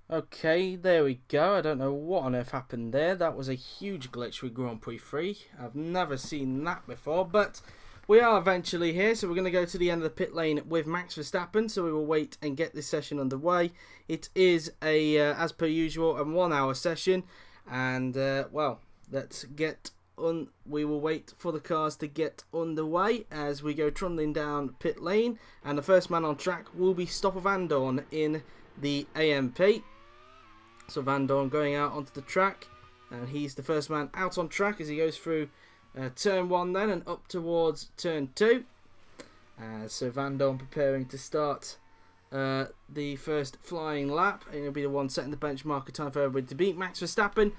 Okay, there we go. I don't know what on earth happened there. That was a huge glitch with Grand Prix 3. I've never seen that before, but we are eventually here, so we're going to go to the end of the pit lane with Max Verstappen, so we will wait and get this session underway. It is, as per usual, a 1 hour session, and, well, let's get on. We will wait for the cars to get underway as we go trundling down pit lane, and the first man on track will be Stoffel Vandoorne in the AMP. So Vandoorne going out onto the track, and he's the first man out on track as he goes through turn 1 then and up towards turn 2. So Vandoorne preparing to start the first flying lap, and he'll be the one setting the benchmark of time for everybody to beat. Max Verstappen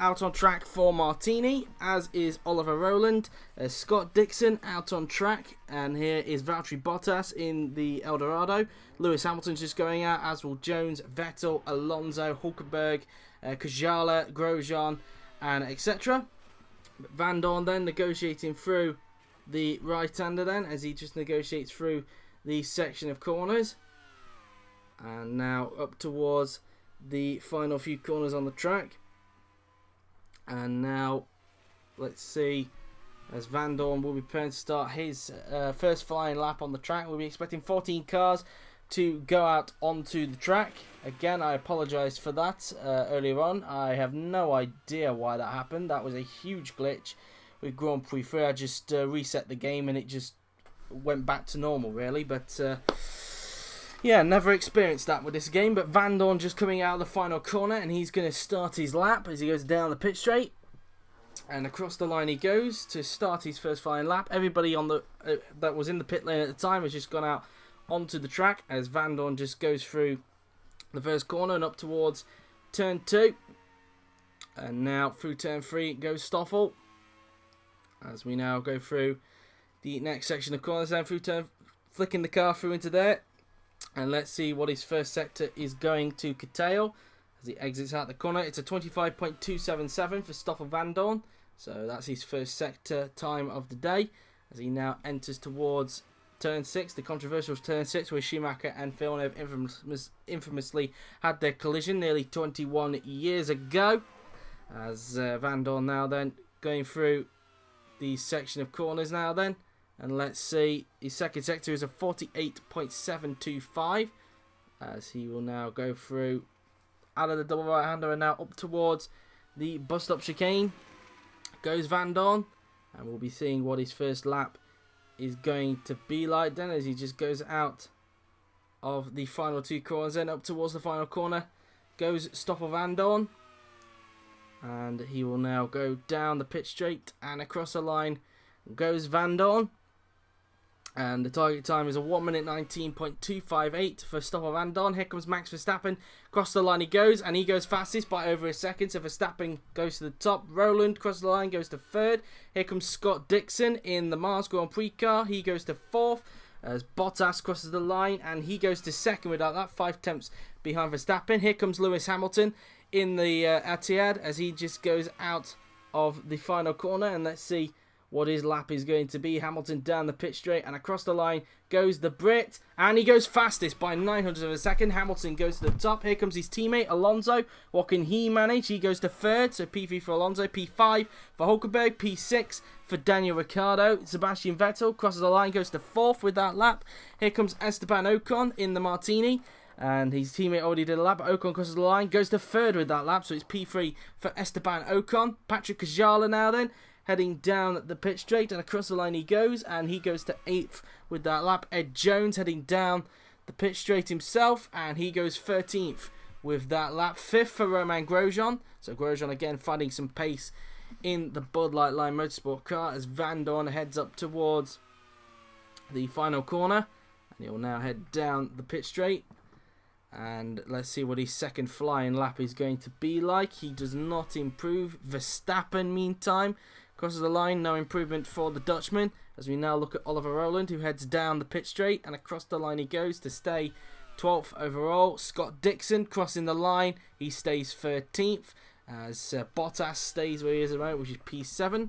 out on track for Martini, as is Oliver Rowland. Scott Dixon out on track, and here is Valtteri Bottas in the Eldorado. Lewis Hamilton's just going out, as will Jones, Vettel, Alonso, Hulkenberg, Kajala, Grosjean, and etc. Vandoorne then negotiating through the right-hander then, as he just negotiates through the section of corners. And now up towards the final few corners on the track. And now, let's see, as Vandoorne will be preparing to start his first flying lap on the track. We'll be expecting 14 cars to go out onto the track. Again, I apologise for that earlier on. I have no idea why that happened. That was a huge glitch with Grand Prix 3. I just reset the game and it just went back to normal, really. But yeah, never experienced that with this game. But Vandoorne just coming out of the final corner, and he's going to start his lap as he goes down the pit straight. And across the line he goes to start his first flying lap. Everybody on the that was in the pit lane at the time has just gone out onto the track as Vandoorne just goes through the first corner and up towards turn 2. And now through turn 3 goes Stoffel, as we now go through the next section of corners, then through turn, flicking the car through into there. And let's see what his first sector is going to curtail as he exits out the corner. It's a 25.277 for Stoffel Vandoorne. So that's his first sector time of the day as he now enters towards turn 6, the controversial turn 6, where Schumacher and Villeneuve infamously had their collision nearly 21 years ago. As Vandoorne now then going through the section of corners now then. And let's see, his second sector is a 48.725 as he will now go through out of the double right-hander and now up towards the bus-stop chicane goes Vandoorne. And we'll be seeing what his first lap is going to be like then as he just goes out of the final 2 corners. Then up towards the final corner goes Stoffel Vandoorne. And he will now go down the pit straight and across the line goes Vandoorne. And the target time is a 1 minute 19.258 for Stoffel Vandoorne. Here comes Max Verstappen. Across the line he goes, and he goes fastest by over a second. So Verstappen goes to the top. Rowland across the line goes to 3rd. Here comes Scott Dixon in the Mars Grand Prix car. He goes to 4th. As Bottas crosses the line, and he goes to 2nd without that, 5 tenths behind Verstappen. Here comes Lewis Hamilton in the Etihad as he just goes out of the final corner. And let's see what his lap is going to be. Hamilton down the pit straight, and across the line goes the Brit, and he goes fastest by 900 of a second. Hamilton goes to the top. Here comes his teammate Alonso. What can he manage? He goes to 3rd, so P3 for Alonso, P5 for Hulkenberg, P6 for Daniel Ricciardo. Sebastian Vettel crosses the line, goes to 4th with that lap. Here comes Esteban Ocon in the Martini, and his teammate already did a lap. Ocon crosses the line, goes to 3rd with that lap, so it's P3 for Esteban Ocon. Patrick Kajala now then, heading down the pit straight, and across the line he goes, and he goes to 8th with that lap. Ed Jones heading down the pit straight himself, and he goes 13th with that lap. 5th for Romain Grosjean, so Grosjean again finding some pace in the Bud Light Line Motorsport car as Vandoorne heads up towards the final corner, and he'll now head down the pit straight. And let's see what his second flying lap is going to be like. He does not improve. Verstappen, meantime, crosses the line. No improvement for the Dutchman. As we now look at Oliver Rowland, who heads down the pit straight. And across the line he goes to stay 12th overall. Scott Dixon crossing the line. He stays 13th. As Bottas stays where he is at the moment, which is P7.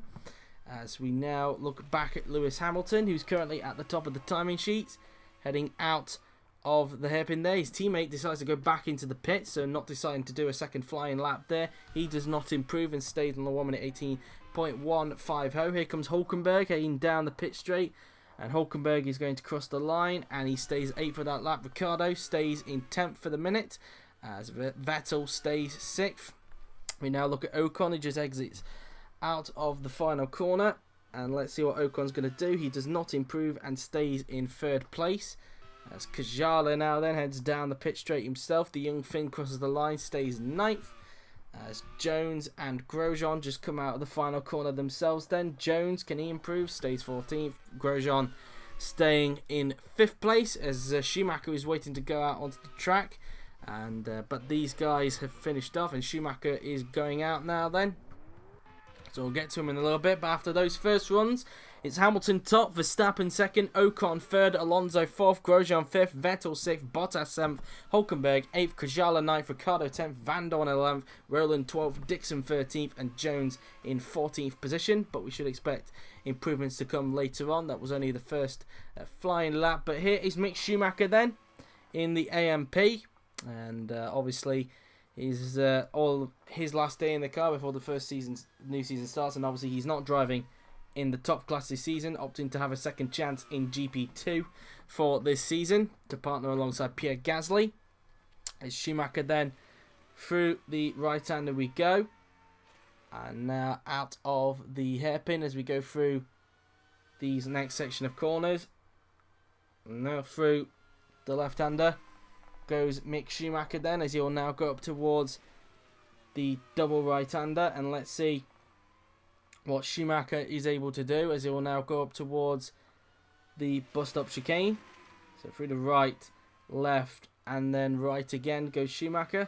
As we now look back at Lewis Hamilton, who's currently at the top of the timing sheet, heading out of the hairpin there. His teammate decides to go back into the pit, so not deciding to do a second flying lap there. He does not improve and stays on the 1 minute 18.150. Here comes Hulkenberg heading down the pit straight, and Hulkenberg is going to cross the line, and he stays 8th for that lap. Ricciardo stays in 10th for the minute, as Vettel stays 6th. We now look at Ocon, who just exits out of the final corner, and let's see what Ocon's going to do. He does not improve and stays in 3rd place. As Kajala now then heads down the pit straight himself. The young Finn crosses the line, stays 9th. As Jones and Grosjean just come out of the final corner themselves then. Jones, can he improve? Stays 14th. Grosjean staying in 5th place, as Schumacher is waiting to go out onto the track. But these guys have finished off, and Schumacher is going out now then. So we'll get to him in a little bit, but after those first runs, it's Hamilton top, Verstappen 2nd, Ocon 3rd, Alonso 4th, Grosjean 5th, Vettel 6th, Bottas 7th, Hulkenberg 8th, Kajala 9th, Ricciardo 10th, Van Dorn 11th, Rowland 12th, Dixon 13th, and Jones in 14th position. But we should expect improvements to come later on. That was only the first flying lap. But here is Mick Schumacher then in the AMP, and obviously is all his last day in the car before the new season starts, and obviously he's not driving in the top class this season, opting to have a second chance in GP2 for this season to partner alongside Pierre Gasly. As Schumacher then through the right hander we go, and now out of the hairpin as we go through these next section of corners. And now through the left hander goes Mick Schumacher then, as he will now go up towards the double right-hander, and let's see what Schumacher is able to do, as he will now go up towards the bus-stop chicane. So through the right, left, and then right again goes Schumacher.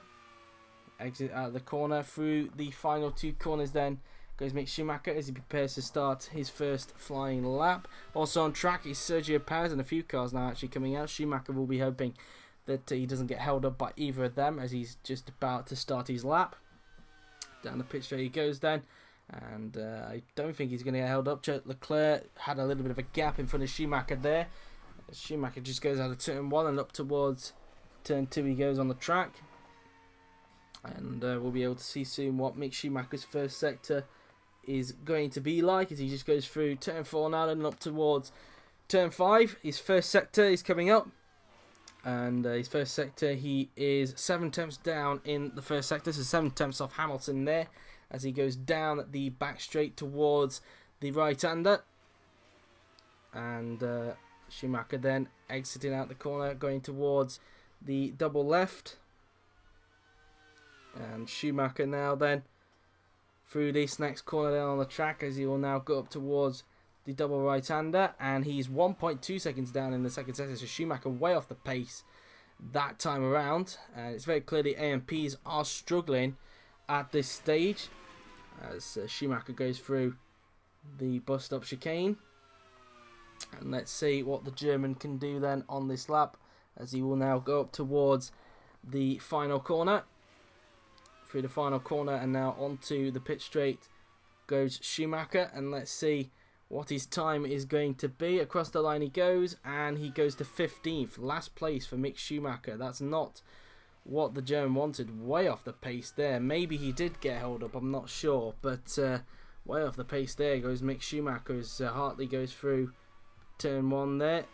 Exit out of the corner. Through the final 2 corners then goes Mick Schumacher as he prepares to start his first flying lap. Also on track is Sergio Perez, and a few cars now actually coming out. Schumacher will be hoping that he doesn't get held up by either of them, as he's just about to start his lap. Down the pit straight he goes then, and I don't think he's going to get held up. Leclerc had a little bit of a gap in front of Schumacher there. Schumacher just goes out of turn 1 and up towards turn 2 he goes on the track. And we'll be able to see soon what Mick Schumacher's first sector is going to be like, as he just goes through turn 4 now and up towards turn 5. His first sector is coming up. And his first sector, he is 7 tenths down in the first sector, so 7 tenths off Hamilton there, as he goes down the back straight towards the right-hander. And Schumacher then exiting out the corner, going towards the double left. And Schumacher now then through this next corner down on the track, as he will now go up towards the double right-hander, and he's 1.2 seconds down in the second sector, so Schumacher way off the pace that time around. And it's very clear the AMPs are struggling at this stage, as Schumacher goes through the bus-stop chicane. And let's see what the German can do then on this lap, as he will now go up towards the final corner. Through the final corner and now onto the pit straight goes Schumacher, and let's see what his time is going to be. Across the line he goes, and he goes to 15th. Last place for Mick Schumacher. That's not what the German wanted. Way off the pace there. Maybe he did get held up, I'm not sure. But way off the pace there goes Mick Schumacher as Hartley goes through turn 1 there.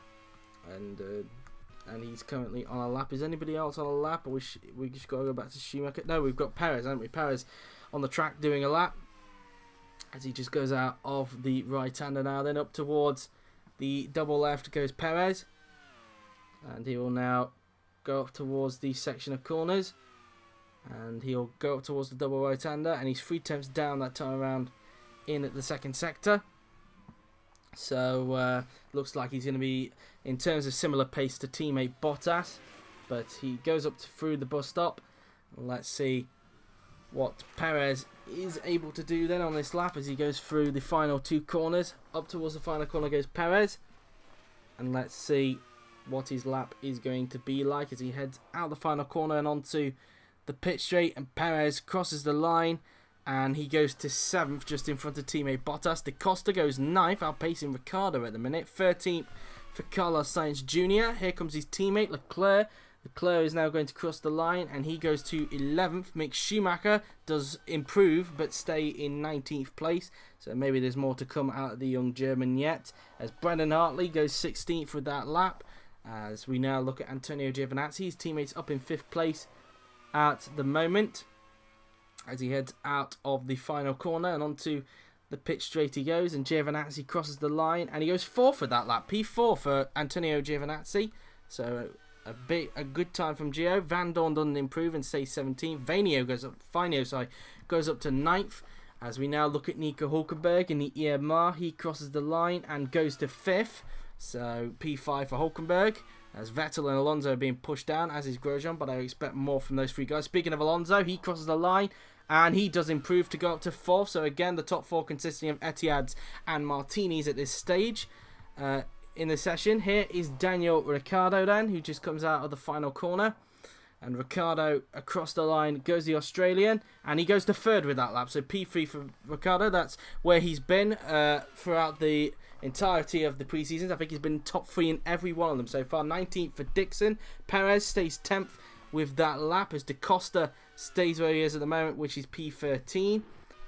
And he's currently on a lap. Is anybody else on a lap? Or we just got to go back to Schumacher. No, we've got Perez, haven't we? Perez on the track doing a lap, as he just goes out of the right-hander now. Then up towards the double left goes Perez. And he will now go up towards the section of corners. And he'll go up towards the double right-hander. And he's 3 tenths down that time around in the second sector. So looks like he's going to be in terms of similar pace to teammate Bottas. But he goes up through the bus stop. Let's see what Perez is able to do then on this lap as he goes through the final 2 corners. Up towards the final corner goes Perez. And let's see what his lap is going to be like as he heads out the final corner and onto the pit straight. And Perez crosses the line, and he goes to 7th, just in front of teammate Bottas. Da Costa goes 9th, outpacing Ricciardo at the minute. 13th for Carlos Sainz Jr. Here comes his teammate Leclerc. Leclerc is now going to cross the line and he goes to 11th. Mick Schumacher does improve but stay in 19th place. So maybe there's more to come out of the young German yet. As Brendan Hartley goes 16th with that lap. As we now look at Antonio Giovinazzi, his teammates up in 5th place at the moment. As he heads out of the final corner and onto the pit straight he goes. And Giovinazzi crosses the line and he goes 4th for that lap. P4 for Antonio Giovinazzi. So a good time from Gio. Van Dorn doesn't improve and stays 17th. Finio goes up to 9th. As we now look at Nico Hulkenberg in the EMR, he crosses the line and goes to 5th. So P5 for Hulkenberg. As Vettel and Alonso are being pushed down, as is Grosjean, but I expect more from those three guys. Speaking of Alonso, he crosses the line and he does improve to go up to 4th. So again, the top 4 consisting of Etiads and Martinis at this stage. In the session, here is Daniel Ricciardo then, who just comes out of the final corner. And Ricciardo across the line goes the Australian, and he goes to 3rd with that lap. So P3 for Ricciardo, that's where he's been throughout the entirety of the pre-seasons. I think he's been top 3 in every one of them so far. 19th for Dixon. Perez stays 10th with that lap as Da Costa stays where he is at the moment, which is P13.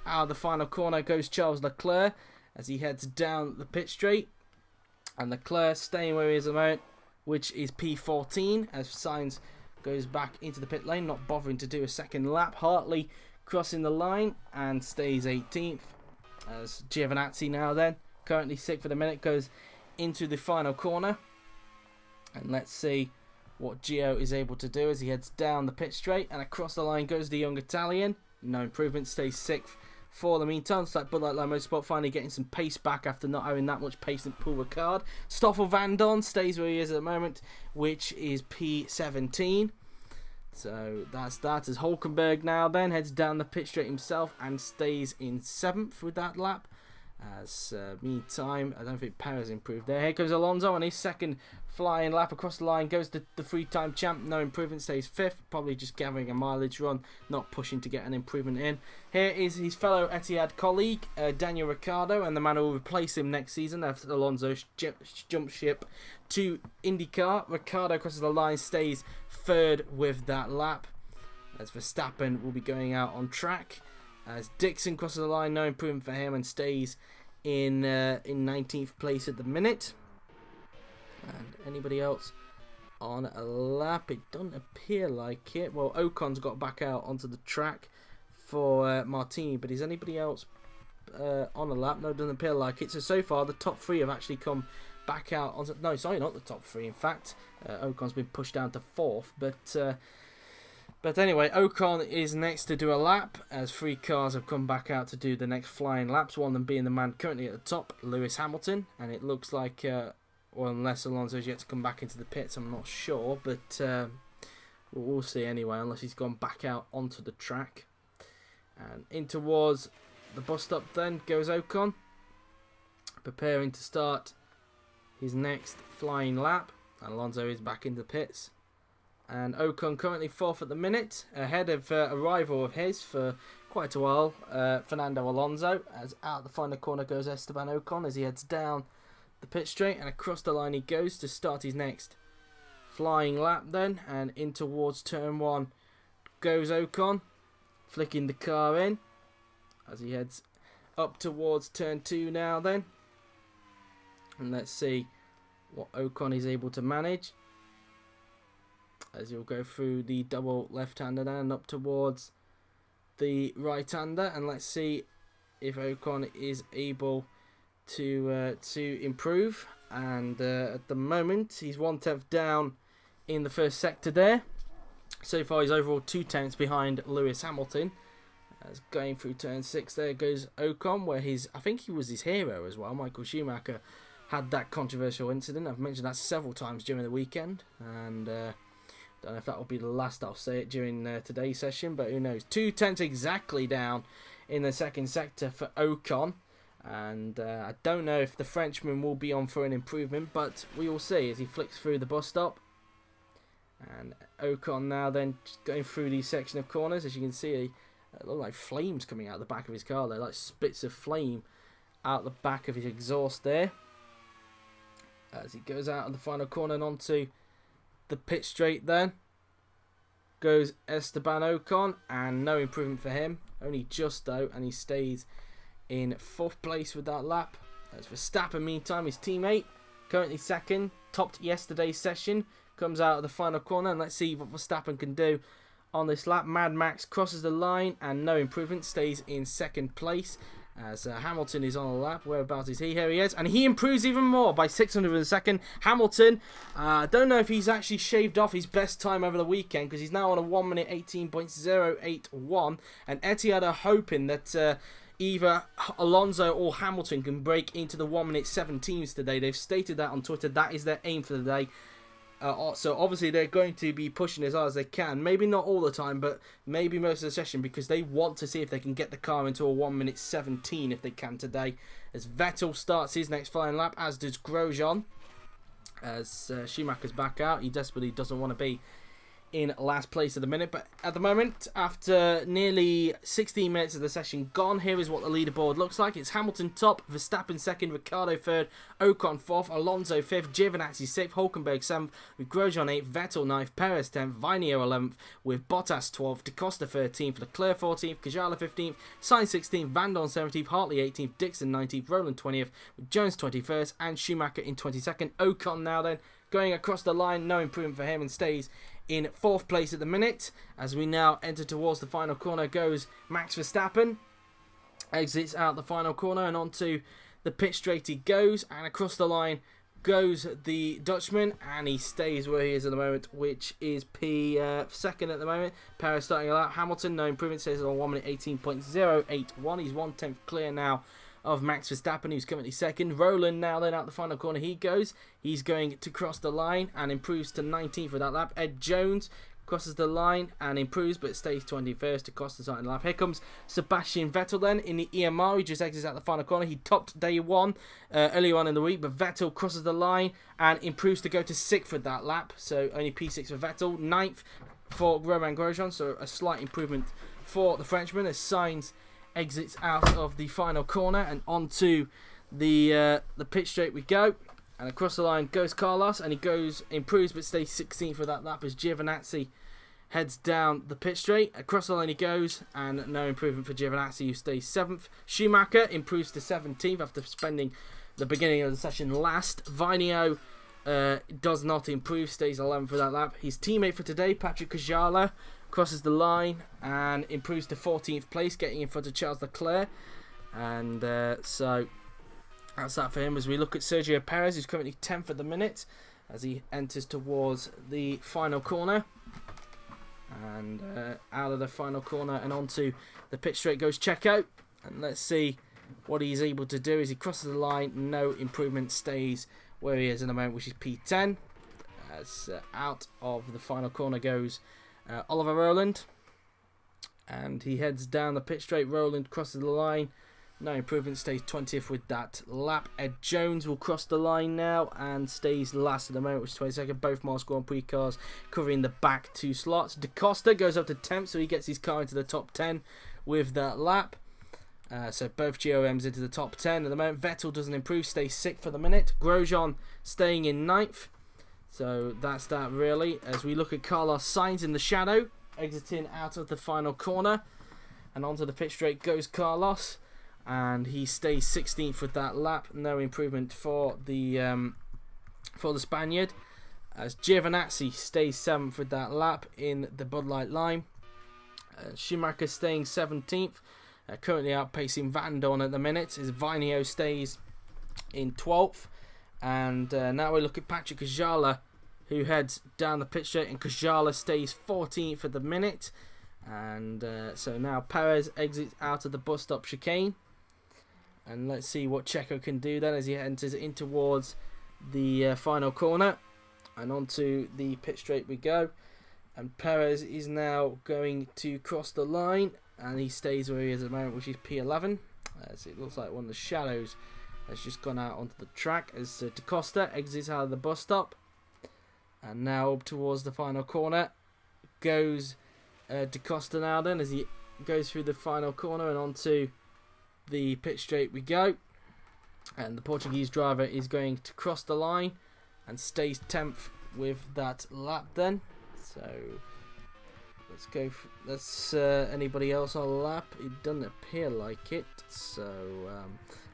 Out of the final corner goes Charles Leclerc as he heads down the pit straight. And Leclerc staying where he is at the moment, which is P14 as Sainz goes back into the pit lane, not bothering to do a second lap. Hartley crossing the line and stays 18th. As Giovinazzi now then, currently 6th for the minute, goes into the final corner. And let's see what Gio is able to do as he heads down the pit straight. And across the line goes the young Italian. No improvement, stays 6th. For the meantime, it's like Bud Light Limo Sport finally getting some pace back after not having that much pace in Paul Ricard. Stoffel Van Dorn stays where he is at the moment, which is P17. So that's that. As Hulkenberg now then heads down the pit straight himself and stays in 7th with that lap. As meantime, I don't think Perez improved there. Here goes Alonso on his second flying lap across the line. Goes to the 3-time champ. No improvement, stays 5th. Probably just gathering a mileage run, not pushing to get an improvement in. Here is his fellow Etihad colleague, Daniel Ricciardo, and the man who will replace him next season after Alonso jump ship to IndyCar. Ricciardo crosses the line, stays 3rd with that lap. As Verstappen will be going out on track. As Dixon crosses the line, no improvement for him and stays in 19th place at the minute. And anybody else on a lap? It doesn't appear like it. Well, Ocon's got back out onto the track for Martini, but is anybody else on a lap? No, it doesn't appear like it. So far, the top 3 have actually come back out onto... No, sorry, not the top 3, in fact. Ocon's been pushed down to 4th, But anyway, Ocon is next to do a lap as 3 cars have come back out to do the next flying laps. One of them being the man currently at the top, Lewis Hamilton. And it looks like, well, unless Alonso's yet to come back into the pits, I'm not sure. But we'll see anyway, unless he's gone back out onto the track. And in towards the bus stop then goes Ocon, preparing to start his next flying lap. And Alonso is back in the pits. And Ocon currently 4th at the minute, ahead of a rival of his for quite a while, Fernando Alonso. As out the final corner goes Esteban Ocon as he heads down the pit straight and across the line he goes to start his next flying lap then. And in towards turn 1 goes Ocon, flicking the car in as he heads up towards turn 2 now then. And let's see what Ocon is able to manage. As he'll go through the double left-hander and up towards the right-hander. And let's see if Ocon is able to improve. And at the moment, he's 1/10 down in the first sector there. So far, he's overall 2/10 behind Lewis Hamilton. As going through turn 6, there goes Ocon, where I think he was his hero as well. Michael Schumacher had that controversial incident. I've mentioned that several times during the weekend. And... don't know if that will be the last I'll say it during today's session, but who knows. 2/10 exactly down in the second sector for Ocon. And I don't know if the Frenchman will be on for an improvement, but we will see as he flicks through the bus stop. And Ocon now then just going through the section of corners. As you can see, it look like flames coming out the back of his car. They're like spits of flame out the back of his exhaust there. as he goes out of the final corner and onto the pit straight. Then goes Esteban Ocon, and no improvement for him, only just though, and he stays in 4th place with that lap. As Verstappen, meantime, his teammate, currently 2nd, topped yesterday's session, comes out of the final corner, and let's see what Verstappen can do on this lap. Mad Max crosses the line and no improvement, stays in 2nd place. As Hamilton is on the lap. Whereabouts is he? Here he is. And he improves even more by 600 of a second. Hamilton, don't know if he's actually shaved off his best time over the weekend, because he's now on a 1 minute 18.081. And Etihad are hoping that either Alonso or Hamilton can break into the 1 minute 17s today. They've stated that on Twitter. That is their aim for the day. So obviously they're going to be pushing as hard as they can. Maybe not all the time, but maybe most of the session, because they want to see if they can get the car into a 1 minute 17 if they can today. As Vettel starts his next flying lap, as does Grosjean. As Schumacher's back out, he desperately doesn't want to be in last place at the minute, but at the moment, after nearly 16 minutes of the session gone, here is what the leaderboard looks like. It's Hamilton top, Verstappen 2nd, Ricciardo 3rd, Ocon 4th, Alonso 5th, Giovinazzi 6th, Hülkenberg 7th, with Grosjean 8th, Vettel 9th, Perez 10th, Vinio 11th, with Bottas 12th, Da Costa 13th, Leclerc 14th, Kajala 15th, Sainz 16th, Van Dorn 17th, Hartley 18th, Dixon 19th, Rowland 20th, with Jones 21st, and Schumacher in 22nd. Ocon now then going across the line, no improvement for him, and stays in 4th place at the minute. As we now enter towards the final corner, goes Max Verstappen, exits out the final corner and onto the pit straight he goes, and across the line goes the Dutchman, and he stays where he is at the moment, which is P2nd at the moment. Perez starting a lap. Hamilton, no improvement, says on 1 minute 18.081. He's 1/10 clear now of Max Verstappen, who's currently 2nd. Rowland now then out the final corner he goes. He's going to cross the line and improves to 19th for that lap. Ed Jones crosses the line and improves, but stays 21st to cost the starting lap. Here comes Sebastian Vettel then in the EMR. He just exits out the final corner. He topped day 1 earlier on in the week, but Vettel crosses the line and improves to go to 6th for that lap. So only P6 for Vettel. 9th for Romain Grosjean, so a slight improvement for the Frenchman as Sainz exits out of the final corner and onto the pit straight we go, and across the line goes Carlos, and he improves but stays 16th for that lap as Giovinazzi heads down the pit straight. Across the line he goes, and no improvement for Giovinazzi, who stays 7th. Schumacher improves to 17th after spending the beginning of the session last. Vinio does not improve, stays 11th for that lap. His teammate for today, Patrick Kajala, crosses the line and improves to 14th place, getting in front of Charles Leclerc. And so that's that for him. As we look at Sergio Perez, who's currently 10th at the minute, as he enters towards the final corner. And out of the final corner and onto the pit straight goes Checo. And let's see what he's able to do as he crosses the line. No improvement, stays where he is in the moment, which is P10. As out of the final corner goes Oliver Rowland, and he heads down the pit straight. Rowland crosses the line, no improvement, stays 20th with that lap. Ed Jones will cross the line now and stays last at the moment, which is 22nd. Both Mars Grand Prix cars covering the back 2 slots. Da Costa goes up to 10th, so he gets his car into the top 10 with that lap. So both GOMs into the top 10 at the moment. Vettel doesn't improve, stays 6th for the minute. Grosjean staying in 9th. So that's that really. As we look at Carlos Sainz in the shadow, exiting out of the final corner, and onto the pit straight goes Carlos, and he stays 16th with that lap. No improvement for the Spaniard. As Giovinazzi stays 7th with that lap in the Bud Light line. Schumacher staying 17th, currently outpacing Van Dorn at the minute. As Vinio stays in 12th. And now we look at Patrick Kajala, who heads down the pit straight, and Kajala stays 14th at the minute. And so now Perez exits out of the bus stop chicane. And let's see what Checo can do then as he enters in towards the final corner. And onto the pit straight we go. And Perez is now going to cross the line, and he stays where he is at the moment, which is P11. As it looks like one of the shadows has just gone out onto the track as Da Costa exits out of the bus stop. And now up towards the final corner goes Da Costa now then, as he goes through the final corner and onto the pit straight we go. And the Portuguese driver is going to cross the line and stays 10th with that lap then. So let's go. Let's anybody else on a lap? It doesn't appear like it. So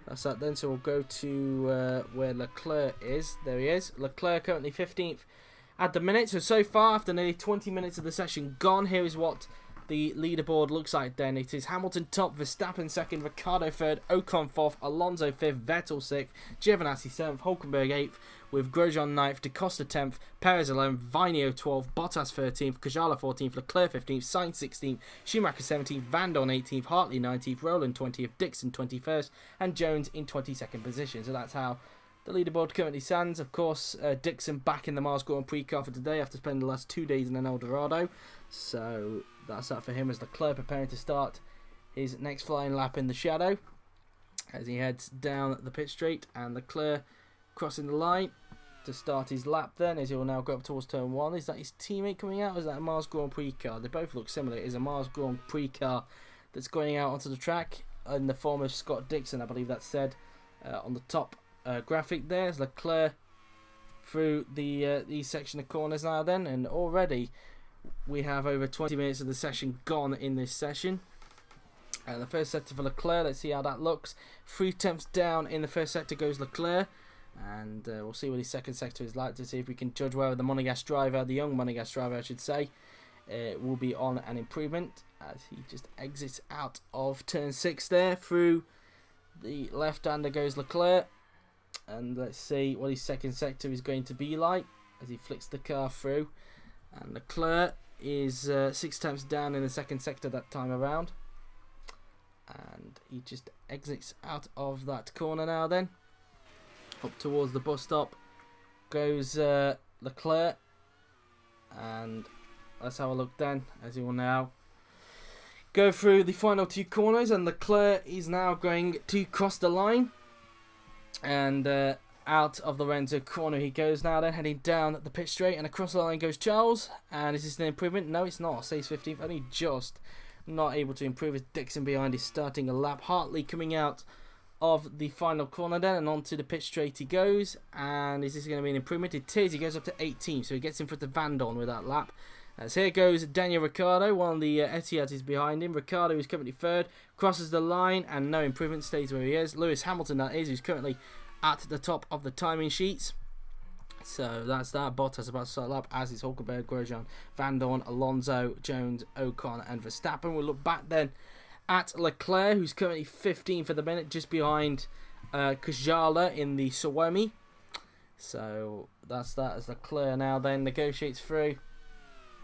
that's that then. So we'll go to where Leclerc is. There he is. Leclerc currently 15th at the minute. So far, after nearly 20 minutes of the session gone, here is what the leaderboard looks like then. It is Hamilton top, Verstappen second, Ricciardo third, Ocon fourth, Alonso fifth, Vettel sixth, Giovinazzi seventh, Hulkenberg eighth, with Grosjean ninth, Da Costa 10th, Perez 11th, Vinio 12th, Bottas 13th, Kajala 14th, Leclerc 15th, Sainz 16th, Schumacher 17th, Van Dorn 18th, Hartley 19th, Rowland 20th, Dixon 21st, and Jones in 22nd position. So that's how the leaderboard currently stands. Of course, Dixon back in the Mars Grand Prix car for today after spending the last 2 days in an Eldorado. So that's that for him, as Leclerc preparing to start his next flying lap in the shadow as he heads down the pit straight, and Leclerc crossing the line to start his lap then, as he will now go up towards turn 1. Is that his teammate coming out, or is that a Mars Grand Prix car? They both look similar. It is a Mars Grand Prix car that's going out onto the track in the form of Scott Dixon, I believe that's said on the top graphic there. As Leclerc through the section of corners now then, and already we have over 20 minutes of the session gone in this session. And the first sector for Leclerc, let's see how that looks. 3 tenths down in the first sector goes Leclerc, and we'll see what his second sector is like to see if we can judge whether the Monegasque driver, the young Monegasque driver I should say, will be on an improvement as he just exits out of turn 6 there. Through the left-hander goes Leclerc, and let's see what his second sector is going to be like as he flicks the car through. And Leclerc is 6 tenths down in the second sector that time around, and he just exits out of that corner now then. Up towards the bus stop goes Leclerc, and let's have a look then as he will now go through the final 2 corners, and Leclerc is now going to cross the line, and out of the Renzo corner he goes now then, heading down the pit straight, and across the line goes Charles. And is this an improvement? No, it's not. Stays 15th, only just not able to improve as Dixon behind is starting a lap. Hartley coming out of the final corner then, and onto the pit straight he goes. And is this going to be an improvement? It is. He goes up to 18th, so he gets in front of Van Dorn with that lap. As here goes Daniel Ricciardo, one of the Etihad is behind him. Ricciardo is currently third, crosses the line, and no improvement, stays where he is. Lewis Hamilton, that is, who's currently at the top of the timing sheets. So that's that. Bottas about to start lap, as is Hulkenberg, Grosjean, Van Dorn, Alonso, Jones, Ocon, and Verstappen. We'll look back then at Leclerc, who's currently 15th for the minute, just behind Kajala in the Suomi. So that's that, as Leclerc now then negotiates through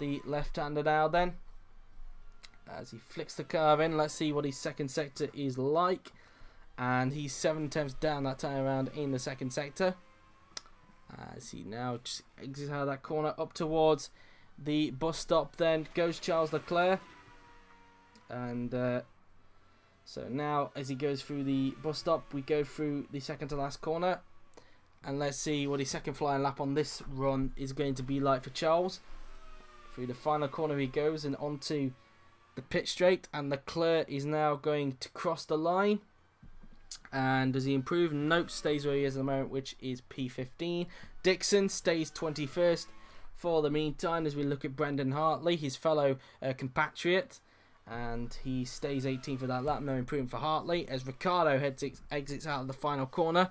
the left-hander now then, as he flicks the car in. Let's see what his second sector is like. And he's 7 tenths down that time around in the second sector, as he now just exits out of that corner. Up towards the bus stop then goes Charles Leclerc, and so now as he goes through the bus stop, we go through the second to last corner, and let's see what his second flying lap on this run is going to be like for Charles. Through the final corner he goes, and onto the pit straight, and Leclerc is now going to cross the line. And does he improve? Nope, stays where he is at the moment, which is P15. Dixon stays 21st for the meantime, as we look at Brendan Hartley, his fellow compatriot, and he stays 18th for that lap. No improvement for Hartley, as Ricciardo exits out of the final corner.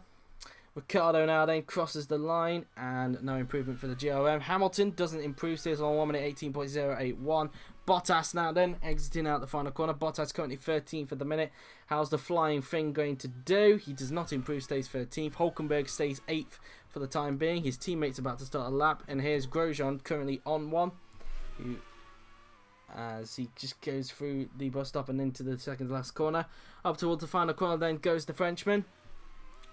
Ricciardo now then crosses the line, and no improvement for the GRM. Hamilton doesn't improve, stays on 1 minute 18.081. Bottas now then exiting out the final corner. Bottas currently 13th for the minute. How's the flying thing going to do? He does not improve, stays 13th. Hulkenberg stays 8th for the time being. His teammate's about to start a lap, and here's Grosjean currently on 1, as he just goes through the bus stop and into the second last corner. Up towards the final corner then goes the Frenchman,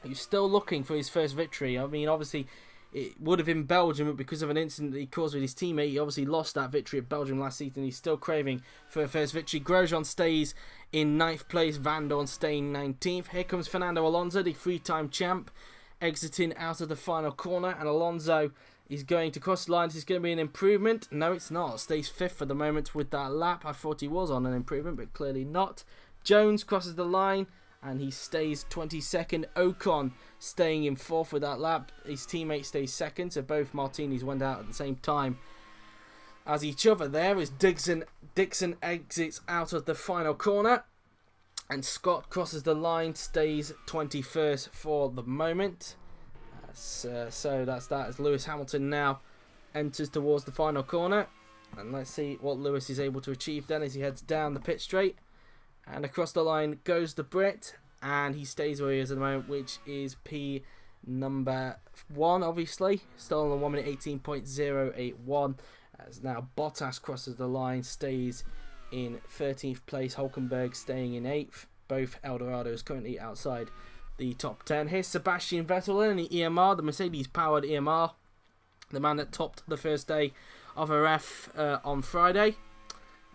who's still looking for his first victory. I mean, obviously it would have been Belgium, but because of an incident that he caused with his teammate, he obviously lost that victory at Belgium last season. He's still craving for a first victory. Grosjean stays in 9th place, Van Dorn staying 19th. Here comes Fernando Alonso, the 3-time champ, exiting out of the final corner, and Alonso is going to cross the line. Is this going to be an improvement? No, it's not. Stays 5th for the moment with that lap. I thought he was on an improvement, but clearly not. Jones crosses the line, and he stays 22nd. Ocon staying in 4th with that lap. His teammate stays 2nd, so both Martinis went out at the same time as each other there as Dixon exits out of the final corner, and Scott crosses the line, stays 21st for the moment. So that's that, as Lewis Hamilton now enters towards the final corner, and let's see what Lewis is able to achieve then as he heads down the pit straight, and across the line goes the Brit, and he stays where he is at the moment, which is P number 1, obviously, still on 1 minute 18.081. As now Bottas crosses the line, stays in 13th place. Hulkenberg staying in 8th. Both Eldorados currently outside the top 10. Here's Sebastian Vettel in the EMR, the Mercedes-powered EMR, the man that topped the first day of RF on Friday,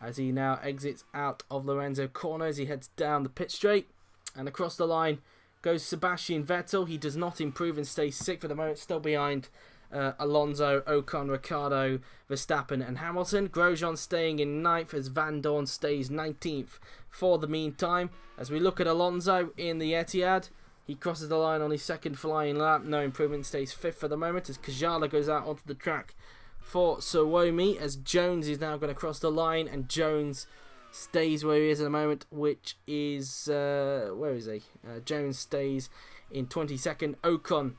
as he now exits out of Lorenzo corner as he heads down the pit straight, and across the line goes Sebastian Vettel. He does not improve and stays 6th for the moment, still behind Alonso, Ocon, Ricciardo, Verstappen and Hamilton. Grosjean staying in 9th as Van Dorn stays 19th for the meantime. As we look at Alonso in the Etihad, he crosses the line on his 2nd flying lap, no improvement, stays 5th for the moment as Kajala goes out onto the track for Suomi, as Jones is now going to cross the line, and Jones stays where he is at the moment, which is where is he? Jones stays in 22nd. Ocon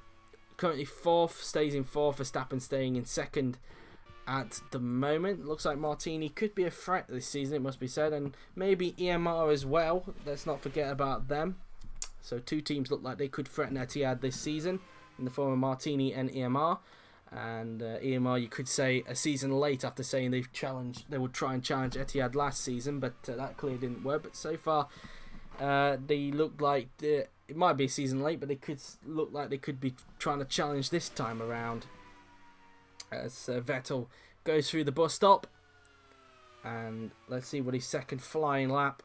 currently 4th, stays in 4th. Verstappen staying in 2nd at the moment. Looks like Martini could be a threat this season, it must be said, and maybe EMR as well. Let's not forget about them. So 2 teams look like they could threaten Etihad this season in the form of Martini and EMR. And EMR, you could say, a season late after saying they would try and challenge Etihad last season, but that clearly didn't work. But so far, they look like it might be a season late, but they could look like they could be trying to challenge this time around. As Vettel goes through the bus stop, and let's see what his 2nd flying lap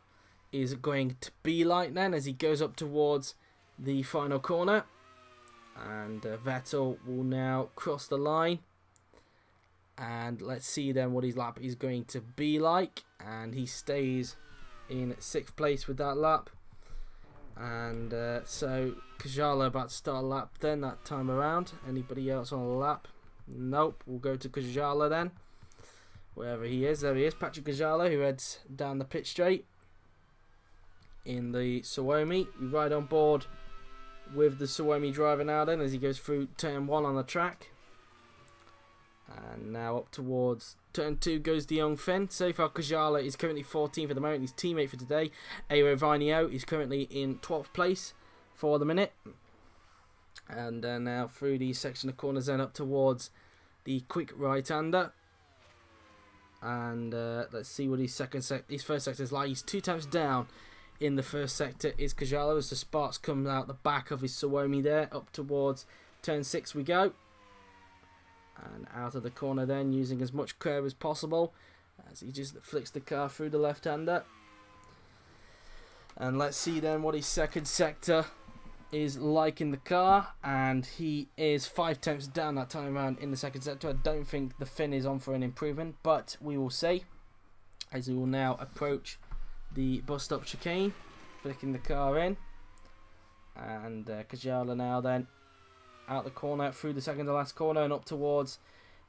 is going to be like then, as he goes up towards the final corner. And Vettel will now cross the line, and let's see then what his lap is going to be like, and he stays in 6th place with that lap. And so Kajala about to start a lap then that time around. Anybody else on a lap? Nope, we'll go to Kajala then, wherever he is. There he is, Patrick Kajala, who heads down the pit straight in the Suomi. We ride on board with the Suomi driver now then, as he goes through turn 1 on the track, and now up towards turn 2 goes the young Finn. So far Kajala is currently 14th at the moment. His teammate for today, Eero Vainio, is currently in 12th place for the minute. And now through the section of corners then up towards the quick right-hander, and let's see what his first sector is like. He's 2 times down in the first sector is Kajala, as the sparks come out the back of his Suomi there. Up towards turn 6 we go, and out of the corner then, using as much curve as possible as he just flicks the car through the left-hander. And let's see then what his 2nd sector is like in the car, and he is 5 tenths down that time around in the 2nd sector. I don't think the Finn is on for an improvement, but we will see, as he will now approach the bus stop chicane, flicking the car in. And Kajala now then out the corner through the 2nd to last corner, and up towards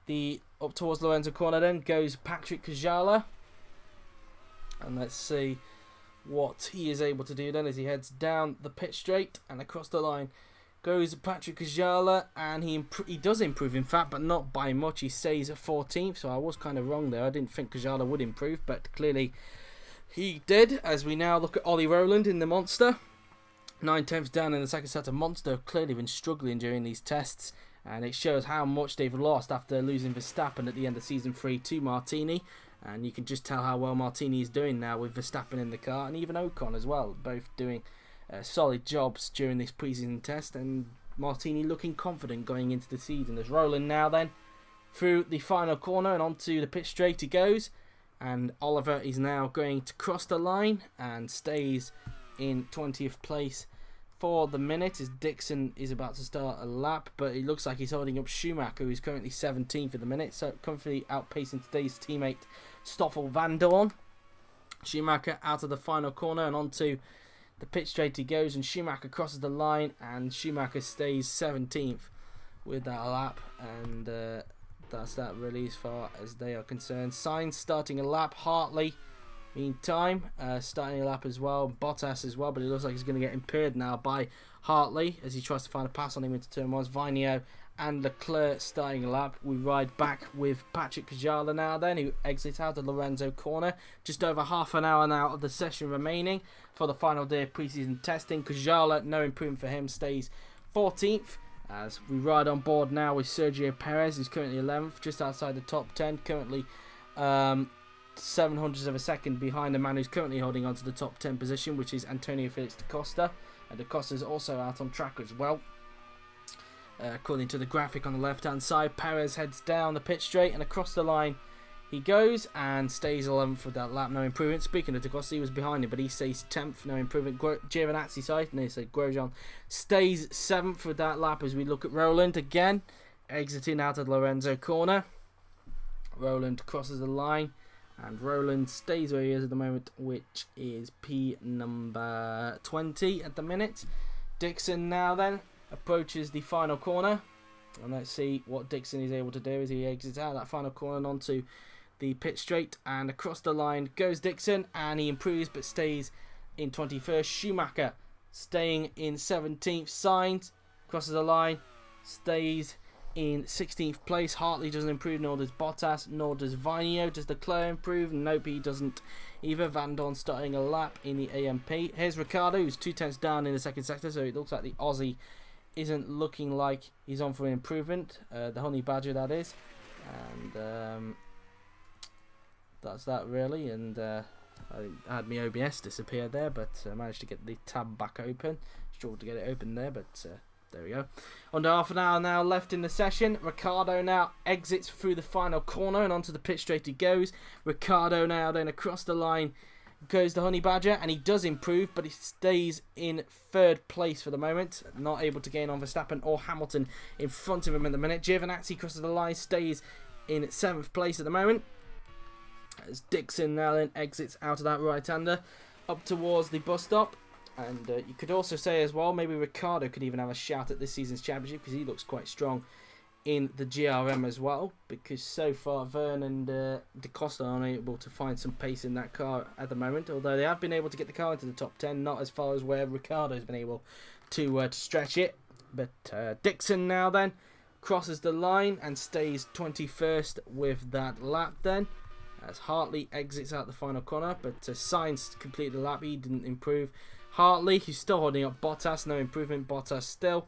Lorenzo corner then goes Patrick Kajala. And let's see what he is able to do then as he heads down the pit straight, and across the line goes Patrick Kajala, and he does improve in fact, but not by much. He stays at 14th, so I was kind of wrong there. I didn't think Kajala would improve, but clearly he did, as we now look at Ollie Rowland in the Monster. 9 tenths down in the 2nd sector. Monster have clearly been struggling during these tests, and it shows how much they've lost after losing Verstappen at the end of season 3 to Martini. And you can just tell how well Martini is doing now with Verstappen in the car, and even Ocon as well, both doing solid jobs during this preseason test, and Martini looking confident going into the season. As Rowland now then through the final corner and onto the pit straight he goes, and Oliver is now going to cross the line and stays in 20th place for the minute, as Dixon is about to start a lap, but it looks like he's holding up Schumacher, who's currently 17th at the minute, so comfortably outpacing today's teammate Stoffel Van Dorn. Schumacher out of the final corner and onto the pit straight he goes, and Schumacher crosses the line, and Schumacher stays 17th with that lap, and that's that really as far as they are concerned. Sainz starting a lap, Hartley meantime starting a lap as well, Bottas as well, but it looks like he's going to get impaired now by Hartley as he tries to find a pass on him into turn 1. Vinio and Leclerc starting a lap. We ride back with Patrick Kajala now then, who exits out of Lorenzo corner. Just over half an hour now of the session remaining for the final day of pre-season testing. Kajala, no improvement for him, stays 14th. As we ride on board now with Sergio Perez, who's currently 11th, just outside the top 10, currently 700ths of a second behind the man who's currently holding on to the top 10 position, which is Antonio Felix da Costa. And da Costa's also out on track as well. According to the graphic on the left hand side, Perez heads down the pit straight and across the line he goes and stays 11th for that lap, no improvement. Speaking of da Costa, he was behind him, but he stays 10th, no improvement. Giovinazzi side, and they say Grosjean stays 7th for that lap as we look at Roland again, exiting out of Lorenzo corner. Roland crosses the line, and Roland stays where he is at the moment, which is P number 20 at the minute. Dixon now then approaches the final corner, and let's see what Dixon is able to do as he exits out of that final corner and onto the pit straight, and across the line goes Dixon, and he improves but stays in 21st. Schumacher staying in 17th. Sainz crosses the line, stays in 16th place. Hartley doesn't improve, nor does Bottas, nor does Vinio. Does Leclerc improve? Nope, he doesn't either. Van Dorn starting a lap in the AMP. Here's Ricciardo, who's 2/10 down in the second sector, so it looks like the Aussie isn't looking like he's on for an improvement. The Honey Badger, that is. And that's that really. And I had my OBS disappear there, but I managed to get the tab back open. Struggled to get it open there, but there we go. Under half an hour now left in the session. Ricciardo now exits through the final corner and onto the pit straight he goes. Ricciardo now then across the line goes the Honey Badger, and he does improve, but he stays in 3rd place for the moment, not able to gain on Verstappen or Hamilton in front of him at the minute. Giovinazzi crosses the line, stays in 7th place at the moment, as Dixon now then exits out of that right-hander up towards the bus stop. And you could also say as well, maybe Ricciardo could even have a shout at this season's championship, because he looks quite strong in the GRM as well, because so far Verne and da Costa are unable to find some pace in that car at the moment, although they have been able to get the car into the top 10, not as far as where Ricciardo has been able to stretch it. But Dixon now then crosses the line and stays 21st with that lap then, as Hartley exits out the final corner, but Sainz completed the lap, he didn't improve. Hartley, who's still holding up Bottas, no improvement. Bottas still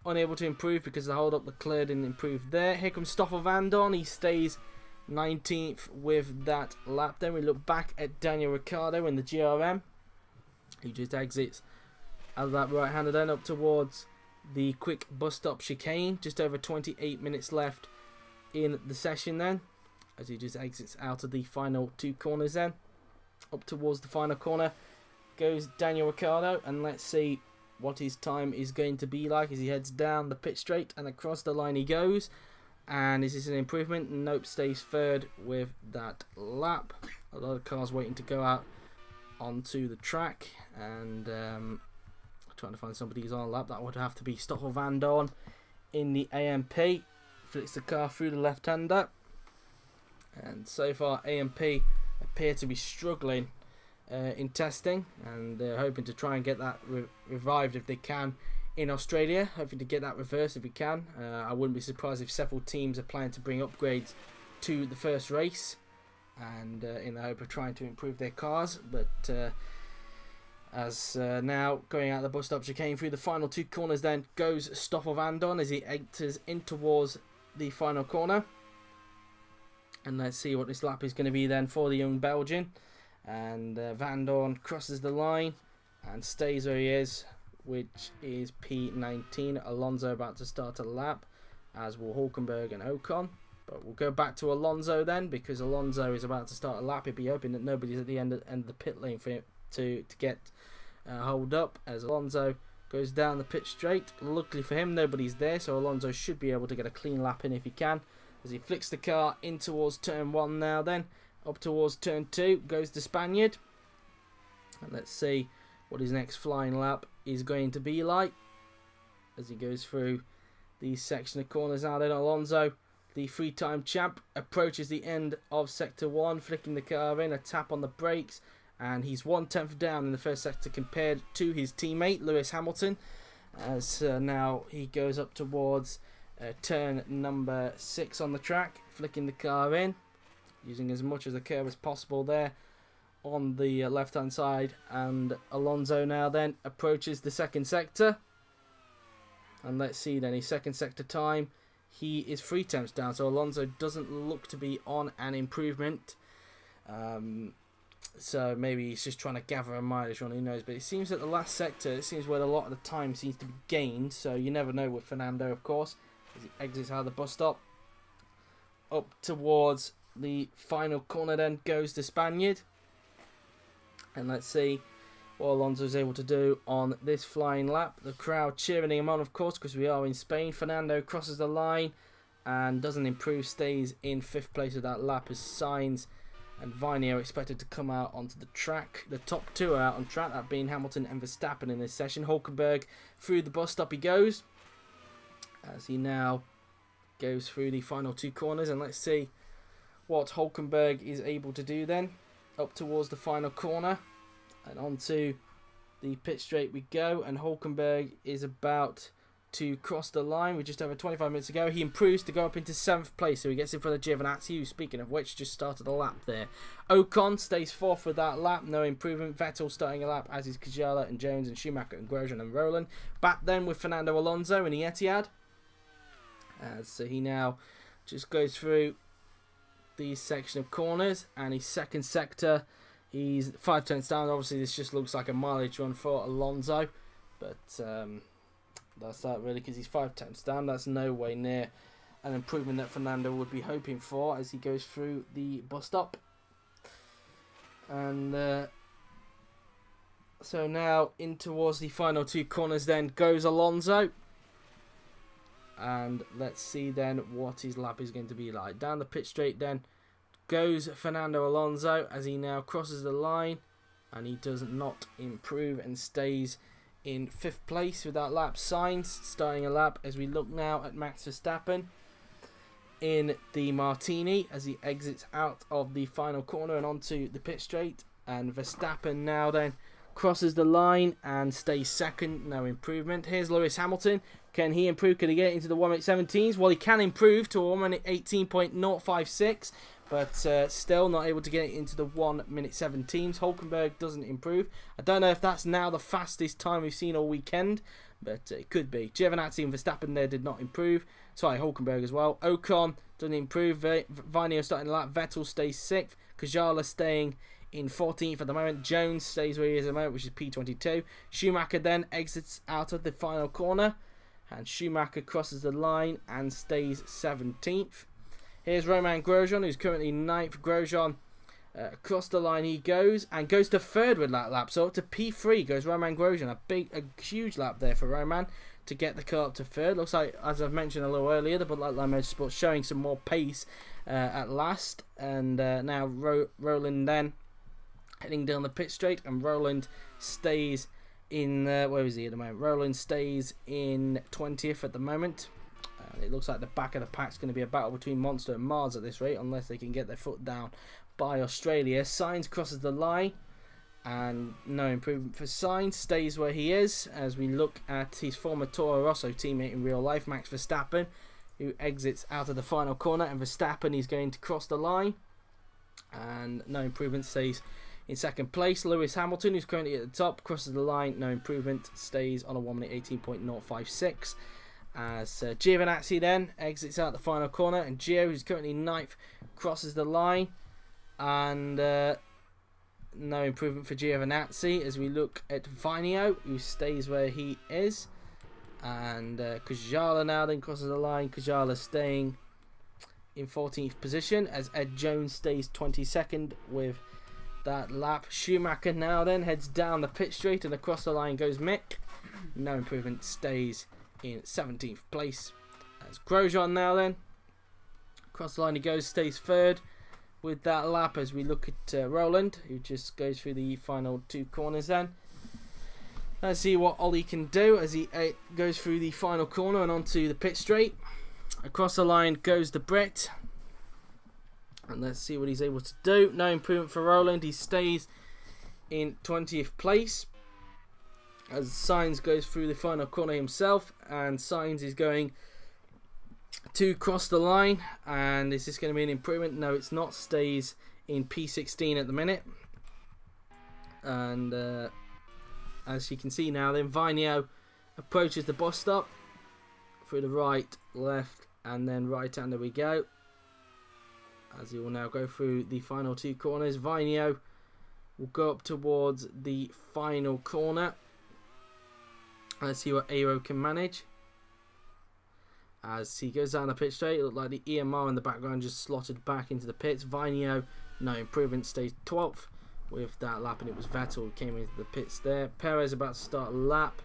unable to improve because the hold up Leclerc didn't improve there. Here comes Stoffel Van Dorn, he stays 19th with that lap. Then we look back at Daniel Ricciardo in the GRM, who just exits out of that right hander then up towards the quick bus stop chicane. Just over 28 minutes left in the session then, as he just exits out of the final 2 corners then. Up towards the final corner goes Daniel Ricciardo, and let's see what his time is going to be like as he heads down the pit straight and across the line he goes. And is this an improvement? Nope, stays 3rd with that lap. A lot of cars waiting to go out onto the track, and trying to find somebody who's on a lap. That would have to be Stoffel Van Dorn in the AMP. Flicks the car through the left-hander, and so far AMP appear to be struggling in testing, and they're hoping to try and get that revived if they can in Australia, hoping to get that reversed if we can. I wouldn't be surprised if several teams are planning to bring upgrades to the first race, and in the hope of trying to improve their cars. But as now going out the bus stop chicane through the final 2 corners then goes Stoffel Van Dorn as he enters in towards the final corner. And let's see what this lap is going to be then for the young Belgian. And Van Dorn crosses the line and stays where he is, which is P19. Alonso about to start a lap, as will Hulkenberg and Ocon. But we'll go back to Alonso then, because Alonso is about to start a lap. He'd be hoping that nobody's at the end of the pit lane for him to get hold up, as Alonso goes down the pit straight. Luckily for him, nobody's there, so Alonso should be able to get a clean lap in if he can, as he flicks the car in towards turn 1 now then. Up towards turn 2 goes the Spaniard. And let's see what his next flying lap is going to be like as he goes through the section of corners. Now then, Alonso, the 3-time champ, approaches the end of sector 1, flicking the car in, a tap on the brakes, and he's 1/10 down in the first sector compared to his teammate Lewis Hamilton, as now he goes up towards turn number 6 on the track, flicking the car in, using as much of the curve as possible there on the left hand side. And Alonso now then approaches the second sector, and let's see then his second sector time, he is 3/10 down, so Alonso doesn't look to be on an improvement. So maybe he's just trying to gather a mileage on, who knows. But it seems that the last sector, it seems where a lot of the time seems to be gained, so you never know with Fernando, of course, as he exits out of the bus stop. Up towards the final corner then goes the Spaniard. And let's see what Alonso is able to do on this flying lap. The crowd cheering him on, of course, because we are in Spain. Fernando crosses the line and doesn't improve, stays in 5th place with that lap, as Sainz and Viney are expected to come out onto the track. The top 2 are out on track, that being Hamilton and Verstappen in this session. Hulkenberg through the bus stop he goes, as he now goes through the final 2 corners. And let's see what Hulkenberg is able to do then. Up towards the final corner and onto the pit straight we go, and Hulkenberg is about to cross the line with just over 25 minutes to go. He improves to go up into 7th place, so he gets in front of Giovinazzi, who, speaking of which, just started a lap there. Ocon stays 4th with that lap, no improvement. Vettel starting a lap, as is Kvyat and Jones and Schumacher and Grosjean and Rowland. Back then with Fernando Alonso in the Etihad, so he now just goes through the section of corners, and his second sector, he's 5/10 down. Obviously this just looks like a mileage run for Alonso, but that's that really, because he's 5/10 down. That's no way near an improvement that Fernando would be hoping for as he goes through the bus stop. And so now in towards the final 2 corners then goes Alonso, and let's see then what his lap is going to be like. Down the pit straight then goes Fernando Alonso, as he now crosses the line, and he does not improve and stays in 5th place with that lap. Sainz starting a lap, as we look now at Max Verstappen in the Martini as he exits out of the final corner and onto the pit straight. And Verstappen now then crosses the line and stays 2nd, no improvement. Here's Lewis Hamilton. Can he improve? Can he get into the 1:17s? Well, he can improve to a 1:18.056, but still not able to get into the 1:17s. Hulkenberg doesn't improve. I don't know if that's now the fastest time we've seen all weekend, but it could be. Giovinazzi and Verstappen there did not improve. Sorry, Hulkenberg as well. Ocon doesn't improve. Viney starting the lap. Vettel stays 6th. Kvyat staying in 14th at the moment. Jones stays where he is at the moment, which is P22. Schumacher then exits out of the final corner, and Schumacher crosses the line and stays 17th. Here's Romain Grosjean, who's currently 9th. Grosjean, across the line he goes, and goes to 3rd with that lap. So up to P3 goes Romain Grosjean. A huge lap there for Romain to get the car up to 3rd. Looks like, as I've mentioned a little earlier, the Bud Light Lime Motorsport showing some more pace at last. And now Rowland then heading down the pit straight, and Rowland stays in, where is he at the moment? Rowland stays in 20th at the moment. It looks like the back of the pack's going to be a battle between Monster and Mars at this rate, unless they can get their foot down by Australia. Sainz crosses the line, and no improvement for Sainz. Stays where he is, as we look at his former Toro Rosso teammate in real life, Max Verstappen, who exits out of the final corner. And Verstappen is going to cross the line, and no improvement, stays in 2nd place. Lewis Hamilton, who's currently at the top, crosses the line, no improvement, stays on a 1:18.056. As Giovinazzi then exits out the final corner, and Gio, who's currently 9th, crosses the line, and no improvement for Giovinazzi. As we look at Vineo, who stays where he is, and Kvyat now then crosses the line. Kvyat staying in 14th position, as Ed Jones stays 22nd with that lap. Schumacher now then heads down the pit straight, and across the line goes Mick. No improvement, stays in 17th place. As Grosjean now then across the line he goes, stays 3rd with that lap. As we look at Rowland, who just goes through the final 2 corners then. Let's see what Ollie can do as he goes through the final corner and onto the pit straight. Across the line goes the Brit. And let's see what he's able to do. No improvement for Roland. He stays in 20th place. As Sainz goes through the final corner himself. And Sainz is going to cross the line. And is this going to be an improvement? No, it's not. Stays in P16 at the minute. And as you can see now, then Vinio approaches the bus stop through the right, left, and then right hander we go. As he will now go through the final two corners. Vinio will go up towards the final corner. Let's see what Aero can manage. As he goes down the pit straight, it looked like the EMR in the background just slotted back into the pits. Vinio, no improvement, stays 12th with that lap, and it was Vettel who came into the pits there. Perez about to start a lap,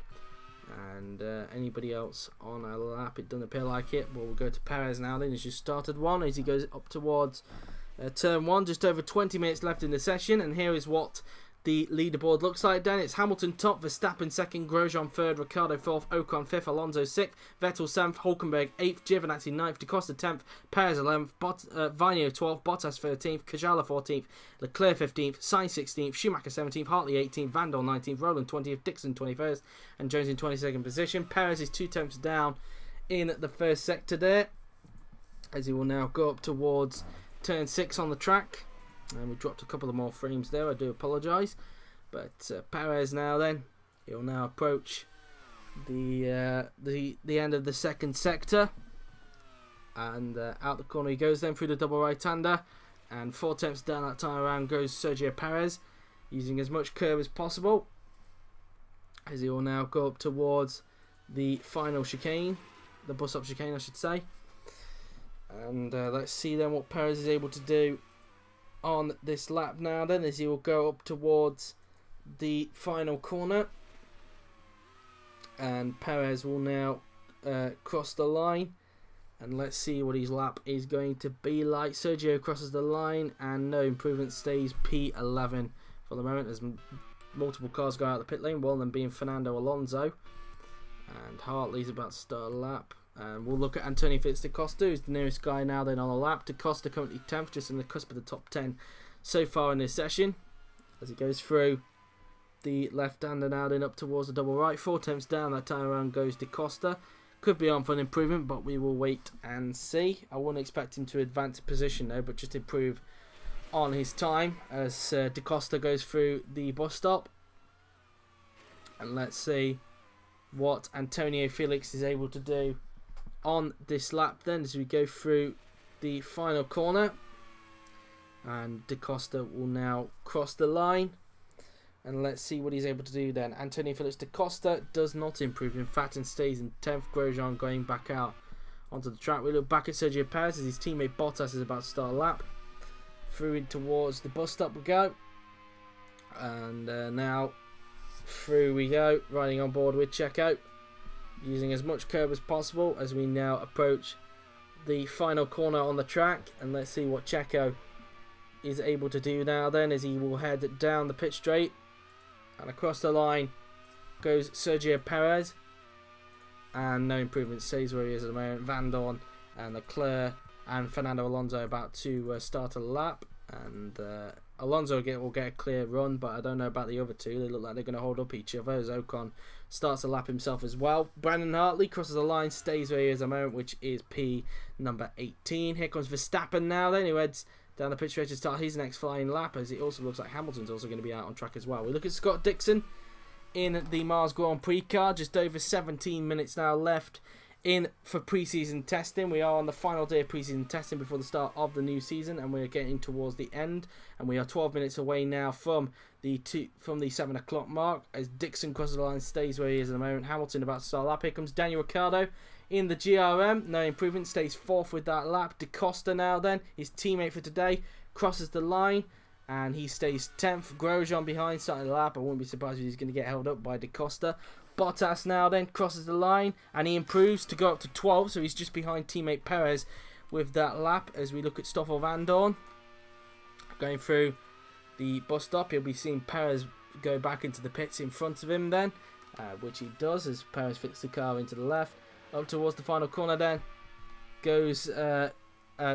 and anybody else on a lap, it doesn't appear like it. But we'll go to Perez now then. He's just started one as he goes up towards turn 1. Just over 20 minutes left in the session, and here is what the leaderboard looks like. Then it's Hamilton top, Verstappen second, Grosjean third, Ricciardo fourth, Ocon fifth, Alonso sixth, Vettel seventh, Hulkenberg eighth, Giovinazzi ninth, Da Costa 10th, Perez 11th, Vinio 12th, Bottas 13th, Kajala 14th, Leclerc 15th, Sainz 16th, Schumacher 17th, Hartley 18th, Van Dorn 19th, Rowland 20th, Dixon 21st, and Jones in 22nd position. Perez is 2 tenths down in the first sector there, as he will now go up towards turn 6 on the track. And we dropped a couple of more frames there, I do apologise. But Perez now then, he'll now approach the end of the second sector. And out the corner he goes then through the double right-hander. And 4 tenths down that time around goes Sergio Perez, using as much curve as possible. As he will now go up towards the final chicane, the bus-up chicane I should say. And let's see then what Perez is able to do on this lap now then, as he will go up towards the final corner, and Perez will now cross the line, and let's see what his lap is going to be like. Sergio crosses the line and no improvement, stays P11 for the moment as multiple cars go out the pit lane, one of them being Fernando Alonso, and Hartley's about to start a lap. And we'll look at Antonio Da Costa, who's the nearest guy now then on the lap. Da Costa currently 10th, just in the cusp of the top 10 so far in this session. As he goes through the left-hander now then up towards the double right. 4 tenths down that time around goes Da Costa. Could be on for an improvement, but we will wait and see. I wouldn't expect him to advance position though, but just improve on his time as Da Costa goes through the bus stop. And let's see what Antonio Felix is able to do on this lap then as we go through the final corner. And Da Costa will now cross the line, and let's see what he's able to do then. Antonio Felix Da Costa does not improve, in fact, and stays in 10th. Grosjean going back out onto the track. We look back at Sergio Perez as his teammate Bottas is about to start a lap. Through in towards the bus stop we go, and now through we go, riding on board with Checo, using as much curve as possible as we now approach the final corner on the track. And let's see what Checo is able to do now then, as he will head down the pit straight, and across the line goes Sergio Perez, and no improvement, stays where he is at the moment. Van Dorn and Leclerc and Fernando Alonso about to start a lap, and Alonso will get a clear run, but I don't know about the other two. They look like they're going to hold up each other as Ocon starts a lap himself as well. Brandon Hartley crosses the line, stays where he is at the moment, which is P number 18. Here comes Verstappen now then, who heads down the pit straight to start his next flying lap, as it also looks like Hamilton's also going to be out on track as well. We look at Scott Dixon in the Mars Grand Prix car. Just over 17 minutes now left in for pre-season testing. We are on the final day of pre-season testing before the start of the new season, and we're getting towards the end, and we are 12 minutes away now from the 7 o'clock mark, as Dixon crosses the line, stays where he is at the moment. Hamilton about to start a lap. Here comes Daniel Ricciardo in the GRM, no improvement, stays 4th with that lap. Da Costa now then, his teammate for today, crosses the line, and he stays 10th. Grosjean behind, starting the lap. I wouldn't be surprised if he's going to get held up by Da Costa. Bottas now then crosses the line, and he improves to go up to 12, so he's just behind teammate Perez with that lap. As we look at Stoffel Van Dorn going through the bus stop, he'll be seeing Perez go back into the pits in front of him then, which he does as Perez flicks the car into the left. Up towards the final corner then goes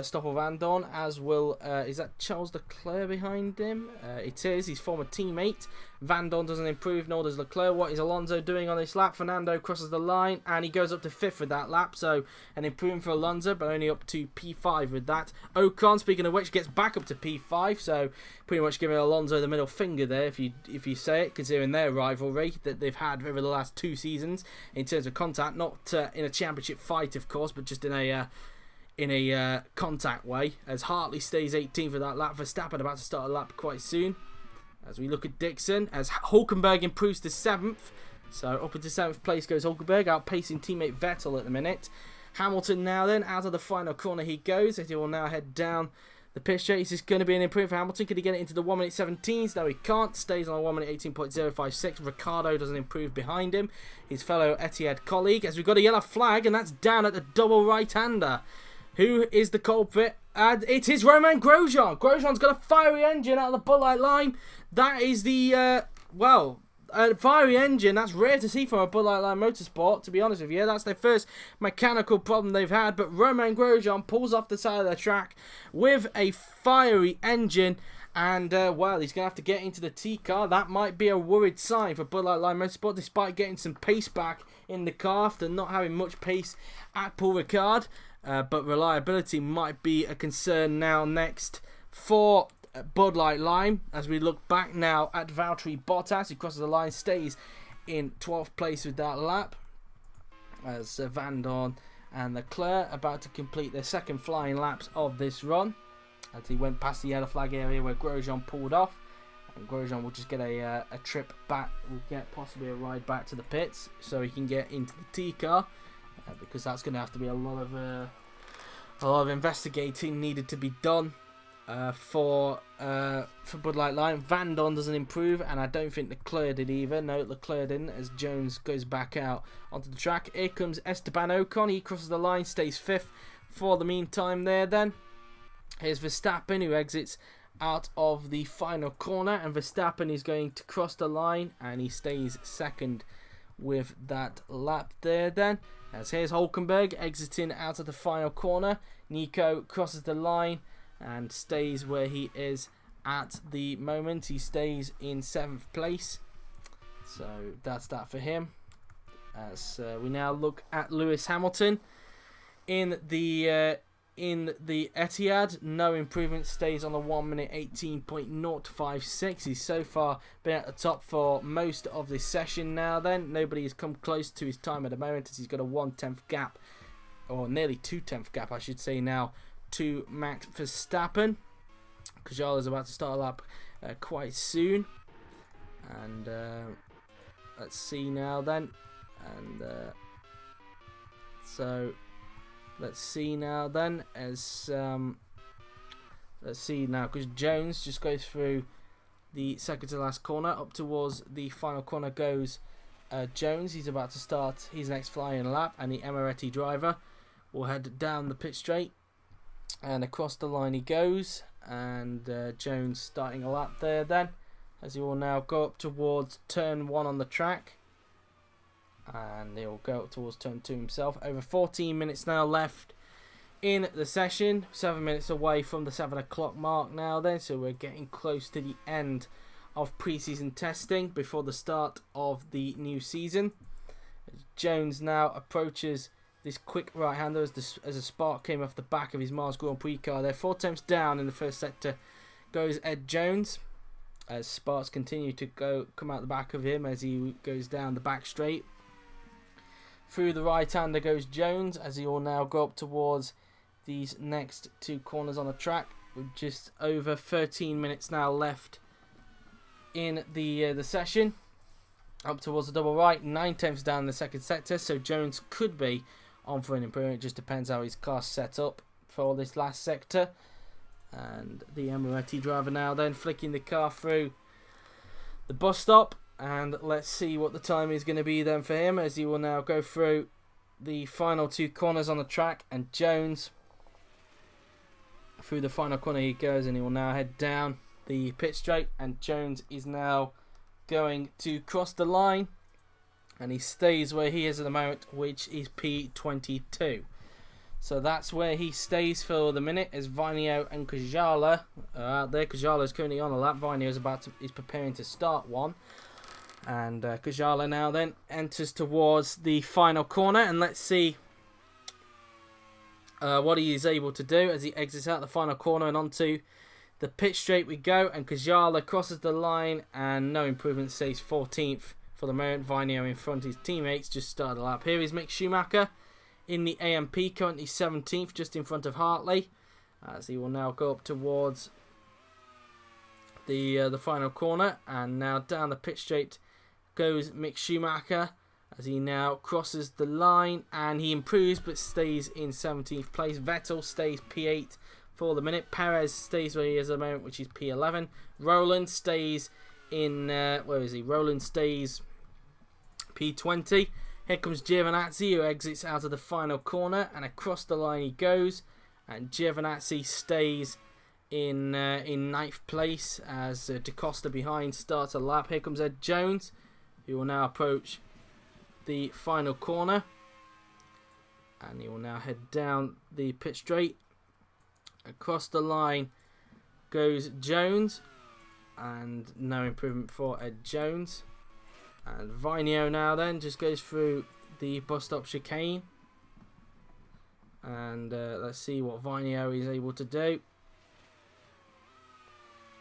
Stoffel Vandoorne, as will, is that Charles Leclerc behind him? It is, his former teammate. Vandoorne doesn't improve, nor does Leclerc. What is Alonso doing on this lap? Fernando crosses the line, and he goes up to 5th with that lap, so an improvement for Alonso, but only up to P5 with that. Ocon, speaking of which, gets back up to P5, so pretty much giving Alonso the middle finger there, if you say it, considering their rivalry that they've had over the last 2 seasons in terms of contact, not in a championship fight, of course, but just in a contact way, as Hartley stays 18th for that lap. Verstappen about to start a lap quite soon. As we look at Dixon, as Hulkenberg improves to 7th. So up into 7th place goes Hulkenberg, outpacing teammate Vettel at the minute. Hamilton now then, out of the final corner he goes, as he will now head down the pit straight. Is this going to be an improvement for Hamilton? Could he get it into the 1 minute 17s? No, he can't. Stays on a 1 minute 18.056. Ricardo doesn't improve behind him. His fellow Etihad colleague, as we've got a yellow flag, and that's down at the double right-hander. Who is the culprit? And it is Romain Grosjean. Grosjean's got a fiery engine out of the Bud Light line. That is the, fiery engine. That's rare to see from a Bud Light Line Motorsport, to be honest with you. That's their first mechanical problem they've had. But Romain Grosjean pulls off the side of the track with a fiery engine. And, he's going to have to get into the T-car. That might be a worried sign for Bud Light Line Motorsport, despite getting some pace back in the car after not having much pace at Paul Ricard. But reliability might be a concern now next for Bud Light Line, as we look back now at Valtteri Bottas, who crosses the line, stays in 12th place with that lap, as Vandoorne and Leclerc about to complete their second flying laps of this run, as he went past the yellow flag area where Grosjean pulled off, and Grosjean will just get a trip back, will get possibly a ride back to the pits so he can get into the T car, because that's going to have to be a lot of investigating needed to be done for Bud Light Line. Vandoorne doesn't improve, and I don't think Leclerc did either. No, Leclerc didn't, as Jones goes back out onto the track. Here comes Esteban Ocon. He crosses the line, stays 5th for the meantime there then. Here's Verstappen, who exits out of the final corner, and Verstappen is going to cross the line, and he stays 2nd with that lap there then. As here's Hulkenberg exiting out of the final corner. Nico crosses the line and stays where he is at the moment. He stays in 7th place. So that's that for him. As we now look at Lewis Hamilton in the Etihad, no improvement, stays on the 1 minute 18.056. He's so far been at the top for most of this session now then. Nobody has come close to his time at the moment, as he's got a 1/10 gap, or nearly 2/10 gap I should say now, to Max Verstappen. Kajal is about to start a lap quite soon. And let's see now then. And so let's see now then, as let's see now, because Jones just goes through the second to last corner. Up towards the final corner goes Jones. He's about to start his next flying lap, and the Emiretti driver will head down the pit straight, and across the line he goes, and Jones starting a lap there then, as he will now go up towards turn 1 on the track. And he'll go up towards turn 2 himself. Over 14 minutes now left in the session. 7 minutes away from the 7 o'clock mark now then. So we're getting close to the end of pre-season testing before the start of the new season. Jones now approaches this quick right-hander as a spark came off the back of his Mars Grand Prix car there. 4 attempts down in the first sector goes Ed Jones, as sparks continue to come out the back of him as he goes down the back straight. Through the right-hander goes Jones, as he will now go up towards these next 2 corners on the track, with just over 13 minutes now left in the session. Up towards the double right, 9 tenths down in the second sector, so Jones could be on for an improvement. It just depends how his car's set up for this last sector. And the Emiretti driver now then flicking the car through the bus stop. And let's see what the time is going to be then for him, as he will now go through the final 2 corners on the track. And Jones, through the final corner he goes, and he will now head down the pit straight. And Jones is now going to cross the line. and he stays where he is at the moment, which is P22. So that's where he stays for the minute, as Vinio and Kajala are out there. Kajala is currently on a lap. Vinio is preparing to start one. And Kajala now then enters towards the final corner. And let's see what he is able to do as he exits out the final corner and onto the pit straight we go. And Kajala crosses the line and no improvement, stays 14th for the moment. Vinio in front. His teammates just started a lap. Here is Mick Schumacher in the AMP, currently 17th, just in front of Hartley, as he will now go up towards the final corner. And now down the pit straight goes Mick Schumacher, as he now crosses the line, and he improves but stays in 17th place. Vettel stays P8 for the minute. Perez stays where he is at the moment, which is P11. Roland stays in, where is he? Roland stays P20. Here comes Giovinazzi, who exits out of the final corner, and across the line he goes. And Giovinazzi stays in 9th place as Da Costa behind starts a lap. Here comes Ed Jones, who will now approach the final corner, and he will now head down the pit straight. Across the line goes Jones, and no improvement for Ed Jones. And Vinio now then just goes through the bus stop chicane. And let's see what Vinio is able to do.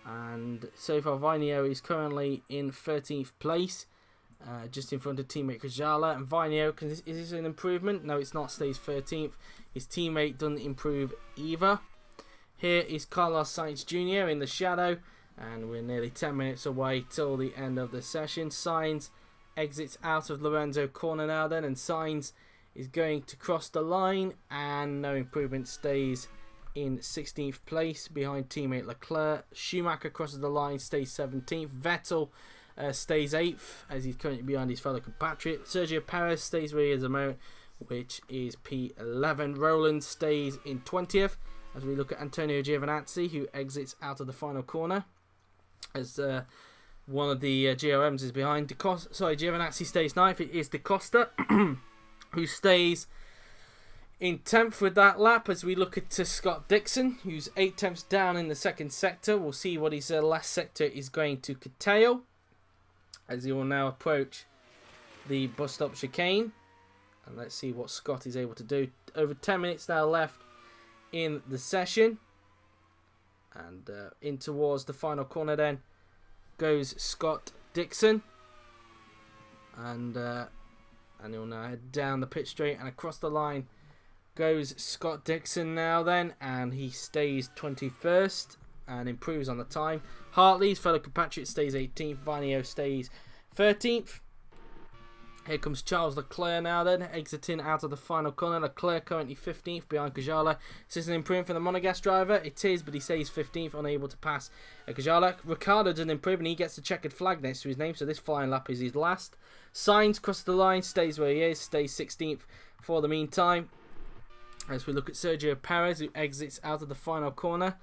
And so far Vinio is currently in 13th place, just in front of teammate Kajala. And Vinio, is this an improvement? No, it's not, stays 13th. His teammate doesn't improve either. Here is Carlos Sainz Jr. in the shadow. And we're nearly 10 minutes away till the end of the session. Sainz exits out of Lorenzo corner now then, and Sainz is going to cross the line, and no improvement, stays in 16th place behind teammate Leclerc. Schumacher crosses the line, stays 17th. Vettel stays 8th as he's currently behind his fellow compatriot. Sergio Perez stays where he is at the moment, which is P11. Roland stays in 20th as we look at Antonio Giovinazzi, who exits out of the final corner, as one of the GRMs is behind. Giovinazzi stays 9th. It is Da Costa who stays in 10th with that lap, as we look at Scott Dixon, who's 8 tenths down in the second sector. We'll see what his last sector is going to curtail, as he will now approach the bus stop chicane. And let's see what Scott is able to do. Over 10 minutes now left in the session. And in towards the final corner then goes Scott Dixon, and he'll now head down the pit straight, and across the line goes Scott Dixon now then, and he stays 21st and improves on the time. Hartley's fellow compatriot stays 18th. Vinio stays 13th. Here comes Charles Leclerc now then, exiting out of the final corner. Leclerc currently 15th behind Kajala. Is this an improvement for the Monegasque driver? It is, but he stays 15th, unable to pass Kajala. Ricciardo doesn't improve, and he gets the checkered flag next to his name, so this flying lap is his last. Sainz crosses the line, stays where he is, stays 16th for the meantime. As we look at Sergio Perez, who exits out of the final corner.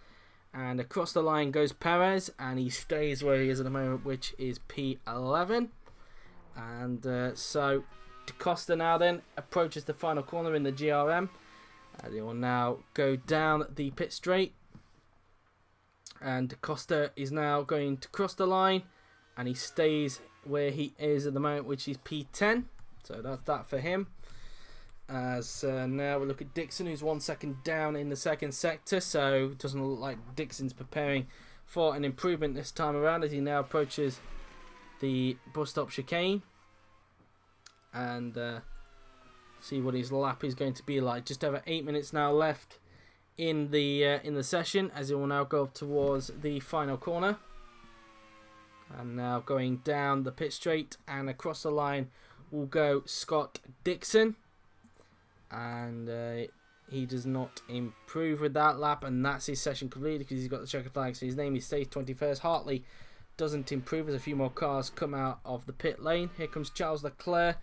And across the line goes Perez, and he stays where he is at the moment, which is P11. And so Da Costa now then approaches the final corner in the GRM, and he will now go down the pit straight, and Da Costa is now going to cross the line, and he stays where he is at the moment, which is P10. So that's that for him. As now we look at Dixon, who's 1 second down in the second sector, so it doesn't look like Dixon's preparing for an improvement this time around, as he now approaches the bus stop chicane, and see what his lap is going to be like. Just over 8 minutes now left in the session, as he will now go up towards the final corner, and now going down the pit straight, and across the line will go Scott Dixon, and he does not improve with that lap, and that's his session completed because he's got the checkered flag, so his name is stays 21st. Hartley doesn't improve as a few more cars come out of the pit lane. Here comes Charles Leclerc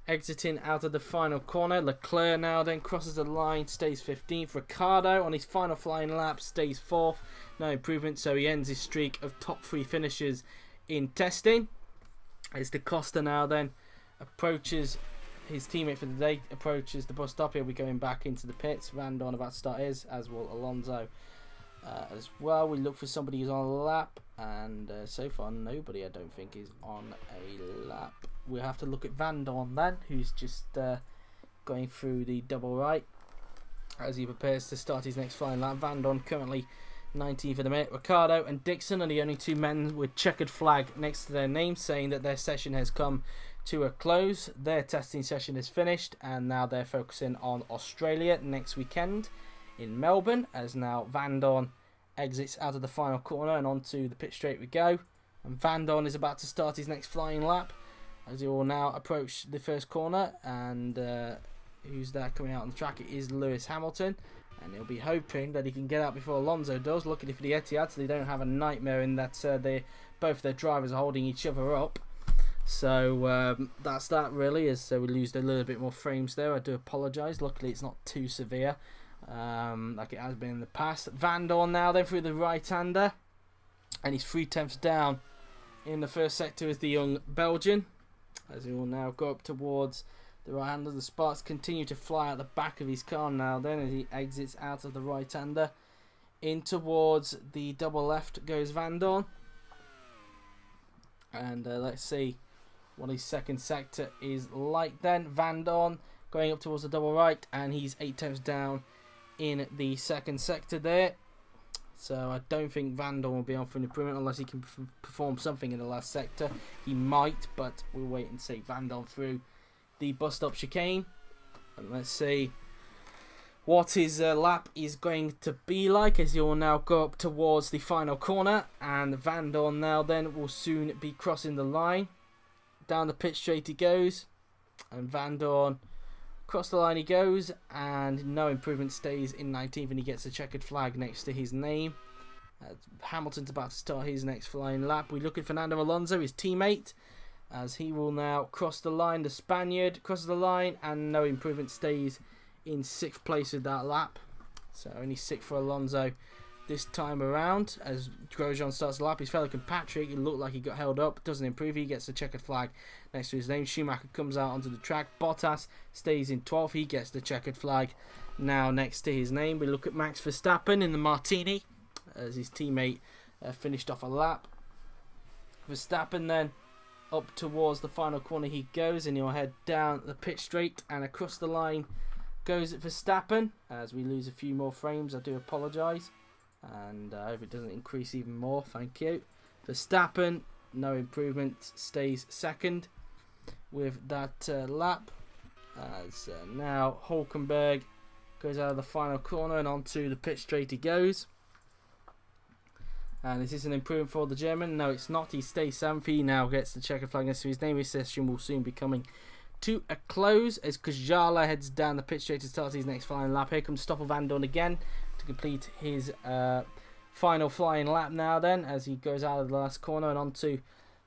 exiting out of the final corner. Leclerc now then crosses the line, stays 15th. Ricciardo on his final flying lap stays 4th. No improvement, so he ends his streak of top 3 finishes in testing. It's Da Costa now then approaches his teammate for the day, approaches the bus stop. He'll be going back into the pits. Van Dorn about to start his, as will Alonso as well. We look for somebody who's on a lap, and so far nobody, I don't think, is on a lap. We'll have to look at Van Dorn then, who's just going through the double right as he prepares to start his next flying lap. Van Dorn currently 19th of the minute. Ricciardo and Dixon are the only two men with checkered flag next to their name, saying that their session has come to a close. Their testing session is finished, and now they're focusing on Australia next weekend in Melbourne, as now Van Dorn exits out of the final corner and onto the pit straight we go. And Van Dorn is about to start his next flying lap as he will now approach the first corner, and who's that coming out on the track? It is Lewis Hamilton, and he'll be hoping that he can get out before Alonso does. Luckily for the Etihad, so they don't have a nightmare in that both their drivers are holding each other up. So that's that really, as we lose a little bit more frames there. I do apologise. Luckily it's not too severe like it has been in the past. Van Dorn now then through the right-hander, and he's 3/10 down in the first sector as the young Belgian, as he will now go up towards the right-hander. The sparks continue to fly out the back of his car now then as he exits out of the right-hander. In towards the double left goes Van Dorn. And let's see what his second sector is like then. Van Dorn going up towards the double right, and he's 8/10 down in the second sector there. So I don't think Van Dorn will be on for an improvement unless he can perform something in the last sector. He might, but we'll wait and see. Van Dorn through the bus stop chicane, and let's see what his lap is going to be like as he will now go up towards the final corner. And Van Dorn now then will soon be crossing the line. Down the pit straight he goes, and Van Dorn across the line he goes, and no improvement, stays in 19th, and he gets a checkered flag next to his name. Hamilton's about to start his next flying lap. We look at Fernando Alonso, his teammate, as he will now cross the line. The Spaniard crosses the line, and no improvement, stays in 6th place with that lap. So only 6th for Alonso this time around. As Grosjean starts the lap, his fellow compatriot, it looked like he got held up, doesn't improve, he gets the checkered flag next to his name. Schumacher comes out onto the track. Bottas stays in 12th, he gets the checkered flag now next to his name. We look at Max Verstappen in the Martini as his teammate finished off a lap. Verstappen then up towards the final corner he goes, and he'll head down the pit straight, and across the line goes Verstappen. As we lose a few more frames, I do apologise, and I hope it doesn't increase even more. Thank you. Verstappen, no improvement, stays second with that lap. As now Hulkenberg goes out of the final corner and onto the pit straight he goes. And this is an improvement for the German. No, it's not. He stays 7th. He now gets the checkered flag next to his name. His session will soon be coming to a close as Kajala heads down the pit straight to start his next flying lap. Here comes Stoffel Van Dorn again to complete his final flying lap now then, as he goes out of the last corner and onto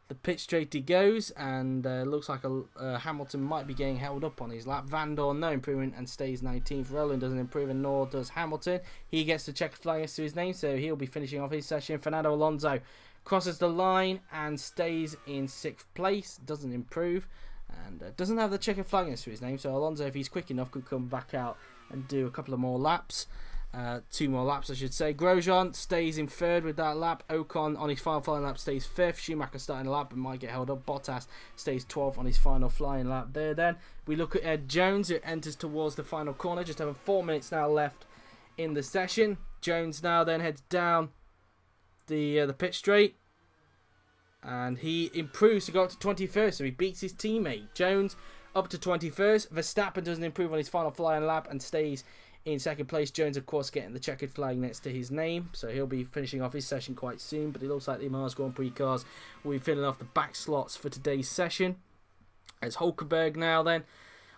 the pit straight he goes, and looks like Hamilton might be getting held up on his lap. Van Dorn, no improvement, and stays 19th. Rowland doesn't improve, and nor does Hamilton. He gets the checkered flag next to his name, so he'll be finishing off his session. Fernando Alonso crosses the line and stays in 6th place, doesn't improve, and doesn't have the checkered flag next to his name, so Alonso, if he's quick enough, could come back out and do a couple of more laps. 2 more laps, I should say. Grosjean stays in 3rd with that lap. Ocon on his final flying lap stays 5th. Schumacher starting the lap but might get held up. Bottas stays 12th on his final flying lap there then. We look at Ed Jones, who enters towards the final corner. Just over 4 minutes now left in the session. Jones now then heads down the pit straight, and he improves to go up to 21st, so he beats his teammate. Jones up to 21st. Verstappen doesn't improve on his final flying lap and stays in 2nd place. Jones, of course, getting the checkered flag next to his name, so he'll be finishing off his session quite soon. But it looks like the Mars Grand Prix cars will be filling off the back slots for today's session. As Hulkenberg now then,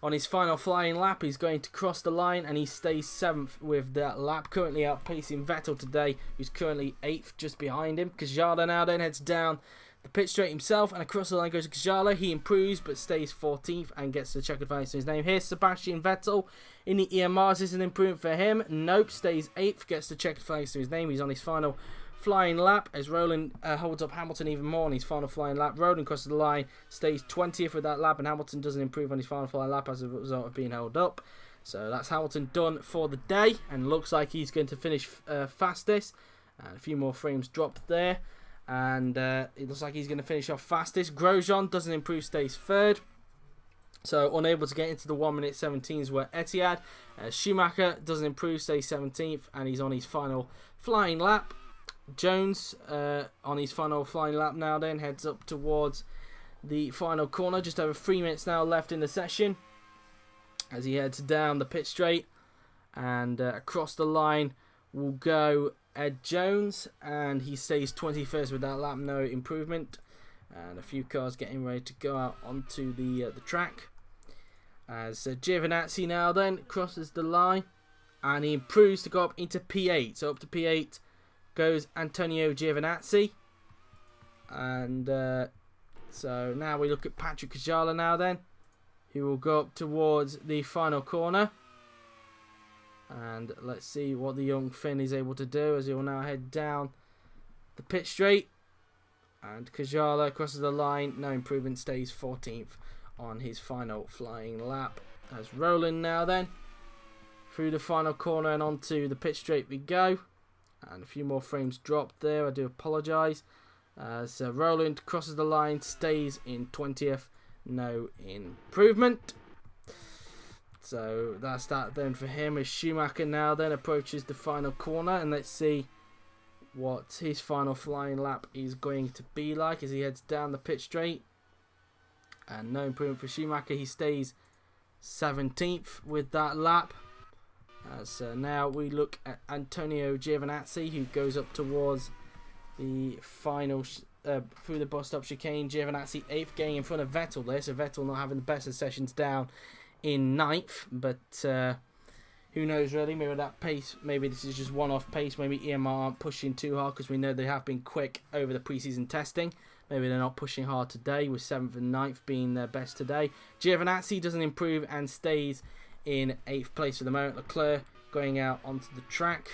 on his final flying lap, he's going to cross the line, and he stays 7th with that lap, currently outpacing Vettel today, who's currently 8th just behind him. Kajala now then heads down the pit straight himself, and across the line goes Kajala. He improves but stays 14th and gets the checkered flag to his name. Here's Sebastian Vettel in the EMRs. Is an improvement for him. Nope, stays 8th, gets the checkered flag to his name. He's on his final flying lap as Rowland holds up Hamilton even more on his final flying lap. Rowland crosses the line, stays 20th with that lap, and Hamilton doesn't improve on his final flying lap as a result of being held up. So that's Hamilton done for the day, and looks like he's going to finish fastest. A few more frames dropped there, and it looks like he's going to finish off fastest. Grosjean doesn't improve, stays third. So unable to get into the 1 minute 17s were Etihad. Schumacher doesn't improve, stays 17th, and he's on his final flying lap. Jones on his final flying lap now then heads up towards the final corner. Just over 3 minutes now left in the session as he heads down the pit straight, and across the line will go Ed Jones, and he stays 21st with that lap, no improvement, and a few cars getting ready to go out onto the track as Giovinazzi now then crosses the line, and he improves to go up into P8. So up to P8 goes Antonio Giovinazzi, and so now we look at Patrick Kajala now then, who will go up towards the final corner, and let's see what the young Finn is able to do as he will now head down the pit straight, and Kajala crosses the line, no improvement, stays 14th on his final flying lap. As Rowland now then through the final corner and onto the pit straight we go. And a few more frames dropped there, I do apologise. So Rowland crosses the line, stays in 20th, no improvement. So that's that then for him, as Schumacher now then approaches the final corner, and let's see what his final flying lap is going to be like as he heads down the pit straight. And no improvement for Schumacher, he stays 17th with that lap. As now we look at Antonio Giovinazzi, who goes up towards the final through the bus stop chicane. Giovinazzi 8th, getting in front of Vettel there, so Vettel not having the best of sessions, down in 9th, but who knows really, maybe that pace, maybe this is just one-off pace, maybe EMR aren't pushing too hard because we know they have been quick over the pre-season testing. Maybe they're not pushing hard today, with 7th and 9th being their best today. Giovinazzi doesn't improve and stays in 8th place for the moment. Leclerc going out onto the track.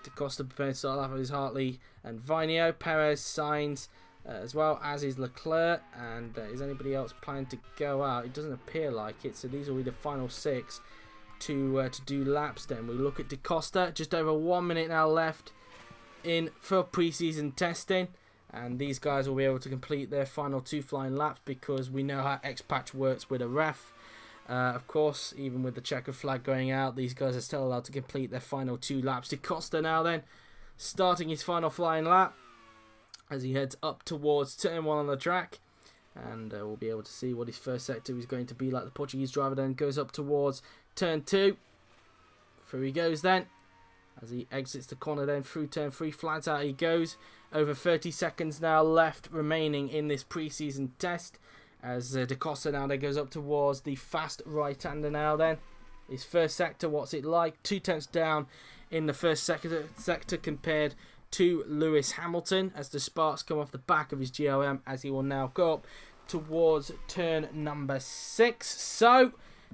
Da Costa preparing to start off with his Hartley and Vinio. Perez, Sainz, as well as is Leclerc. And is anybody else planning to go out? It doesn't appear like it. So these will be the final 6 to do laps then. We look at Da Costa. Just over 1 minute now left in for pre-season testing. And these guys will be able to complete their final 2 flying laps because we know how X-Patch works with a ref. Of course, even with the checker flag going out, these guys are still allowed to complete their final 2 laps. Da Costa now then, starting his final flying lap as he heads up towards turn 1 on the track. And we'll be able to see what his first sector is going to be like. The Portuguese driver then goes up towards turn 2. Through he goes then. As he exits the corner then through turn 3, flat out he goes. Over 30 seconds now left remaining in this pre-season test. As Da Costa now then goes up towards the fast right-hander now then. His first sector, what's it like? 2 tenths down in the first sector compared to Lewis Hamilton as the sparks come off the back of his GLM as he will now go up towards turn number 6. So,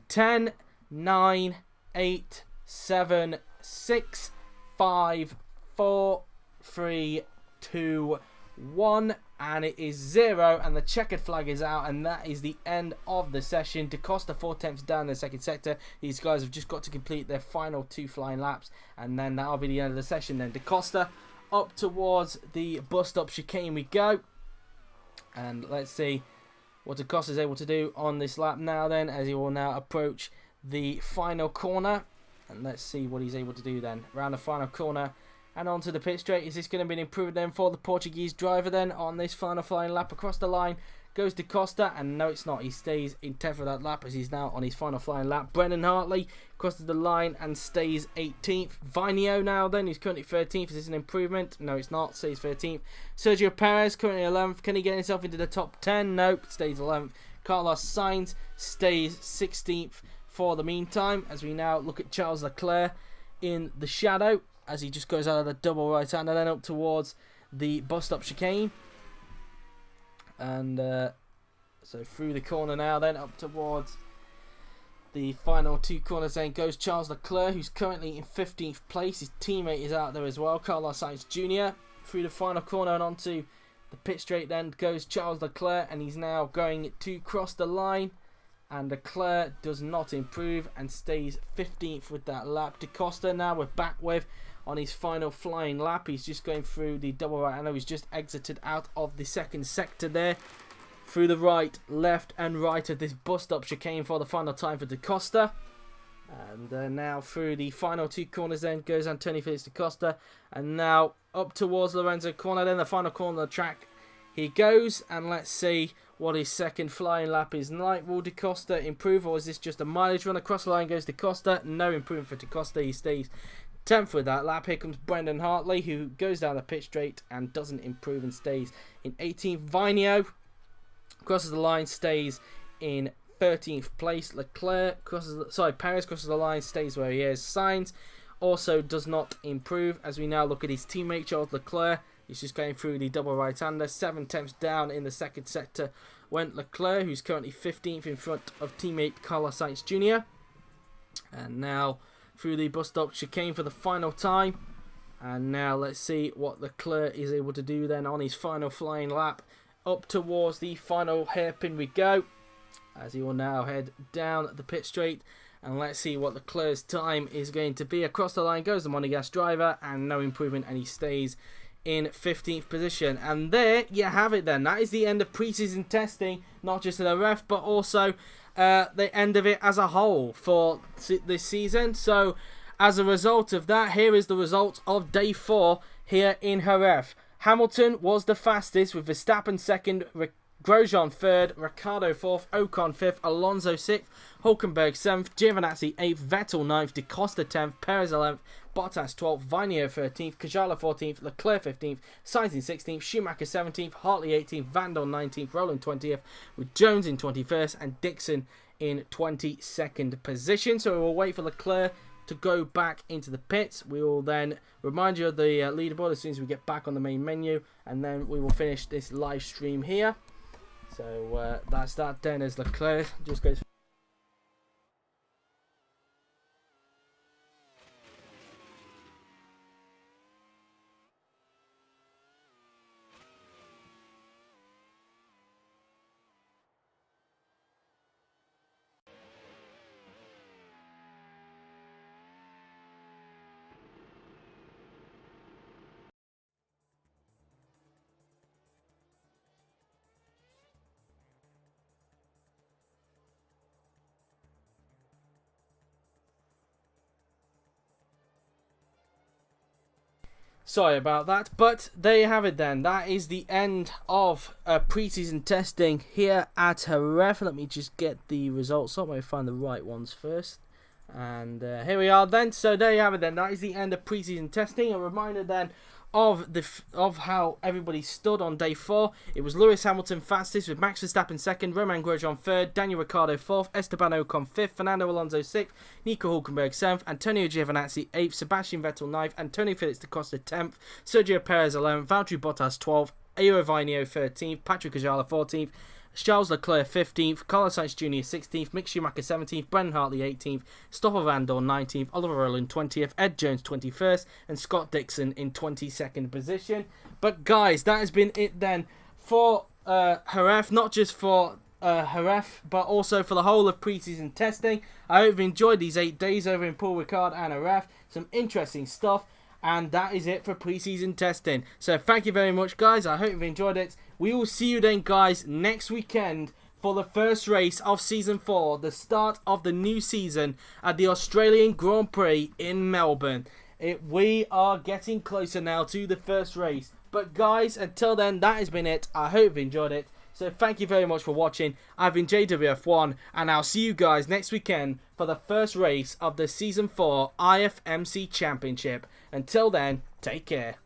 10, 9, 8, 7, 6, 5, 4, 3, 2, 1, and it is 0, and the checkered flag is out, and that is the end of the session. Da Costa 4 tenths down in the second sector. These guys have just got to complete their final 2 flying laps, and then that'll be the end of the session. Then Da Costa up towards the bus stop chicane we go, and let's see what Da Costa is able to do on this lap now then, as he will now approach the final corner. And let's see what he's able to do then. Around the final corner and onto the pit straight. Is this going to be an improvement then for the Portuguese driver then on this final flying lap? Across the line goes Da Costa, and no it's not. He stays in 10th for that lap as he's now on his final flying lap. Brendan Hartley crosses the line and stays 18th. Vinio now then, who's currently 13th. Is this an improvement? No it's not. Stays 13th. Sergio Perez currently 11th. Can he get himself into the top 10? Nope. Stays 11th. Carlos Sainz stays 16th for the meantime, as we now look at Charles Leclerc in the shadow as he just goes out of the double right hand and then up towards the bus stop chicane, and so through the corner now then up towards The final 2 corners then goes Charles Leclerc, who's currently in 15th place. His teammate is out there as well, Carlos Sainz Jr. Through the final corner and onto the pit straight then goes Charles Leclerc, and he's now going to cross the line. And Leclerc does not improve and stays 15th with that lap. Da Costa now we're back with on his final flying lap. He's just going through the double right. I know he's just exited out of the second sector there. Through the right, left and right of this bus stop chicane for the final time for Da Costa. And now through the final 2 corners then goes Antonio Felix Da Costa. And now up towards Lorenzo corner, then the final corner of the track he goes. And let's see what his second flying lap is like. Will Da Costa improve, or is this just a mileage run? Across the line goes Da Costa. No improvement for Da Costa. He stays 10th with that lap. Here comes Brendan Hartley, who goes down the pit straight and doesn't improve and stays in 18th. Vinio crosses the line, stays in 13th place. Perez crosses the line, stays where he is. Sainz also does not improve as we now look at his teammate Charles Leclerc. He's just going through the double right-hander. 7/10 down in the second sector went Leclerc, who's currently 15th in front of teammate Carlos Sainz Jr. And now through the bus stop chicane for the final time. And now let's see what Leclerc is able to do then on his final flying lap. Up towards the final hairpin we go, as he will now head down the pit straight. And let's see what Leclerc's time is going to be. Across the line goes the Monegasque driver, and no improvement, and he stays in 15th position. And there you have it then. That is the end of pre-season testing, not just in the ref, but also the end of it as a whole for this season. So as a result of that, here is the result of day 4 here in Jerez. Hamilton was the fastest with Verstappen 2nd, Grosjean 3rd, Ricciardo 4th, Ocon 5th, Alonso 6th, Hülkenberg 7th, Giovinazzi 8th, Vettel 9th, Da Costa 10th, Perez 11th, Bottas 12th, Vinio 13th, Kajala 14th, Leclerc 15th, Sainz in 16th, Schumacher 17th, Hartley 18th, Vandal 19th, Rowland 20th, with Jones in 21st and Dixon in 22nd position. So we'll wait for Leclerc to go back into the pits. We will then remind you of the leaderboard as soon as we get back on the main menu, and then we will finish this live stream here. So that's that then, as Leclerc just goes. Sorry about that, but there you have it then. That is the end of pre-season testing here at Jerez. Let me just get the results up. Let me find the right ones first. And here we are then. So there you have it then. That is the end of pre-season testing. A reminder then of how everybody stood on day 4. It was Lewis Hamilton fastest with Max Verstappen 2nd, Romain Grosjean 3rd, Daniel Ricciardo 4th, Esteban Ocon 5th, Fernando Alonso 6th, Nico Hülkenberg 7th, Antonio Giovinazzi 8th, Sebastian Vettel 9th, Antonio Felix Da Costa 10th, Sergio Perez 11th, Valtteri Bottas 12th, Ayo Vinio 13th, Patrick Kajala 14th, Charles Leclerc 15th, Carlos Sainz Jr. 16th, Mick Schumacher 17th, Brendan Hartley 18th, Stoffel Vandoorne 19th, Oliver Rowland 20th, Ed Jones 21st, and Scott Dixon in 22nd position. But guys, that has been it then for Jerez, not just for Jerez, but also for the whole of pre-season testing. I hope you've enjoyed these 8 days over in Paul Ricard and Jerez. Some interesting stuff. And that is it for pre-season testing. So thank you very much, guys. I hope you've enjoyed it. We will see you then, guys, next weekend for the first race of Season 4, the start of the new season at the Australian Grand Prix in Melbourne. We are getting closer now to the first race. But, guys, until then, that has been it. I hope you've enjoyed it. So thank you very much for watching. I've been JWF1, and I'll see you guys next weekend for the first race of the Season 4 IFMC Championship. Until then, take care.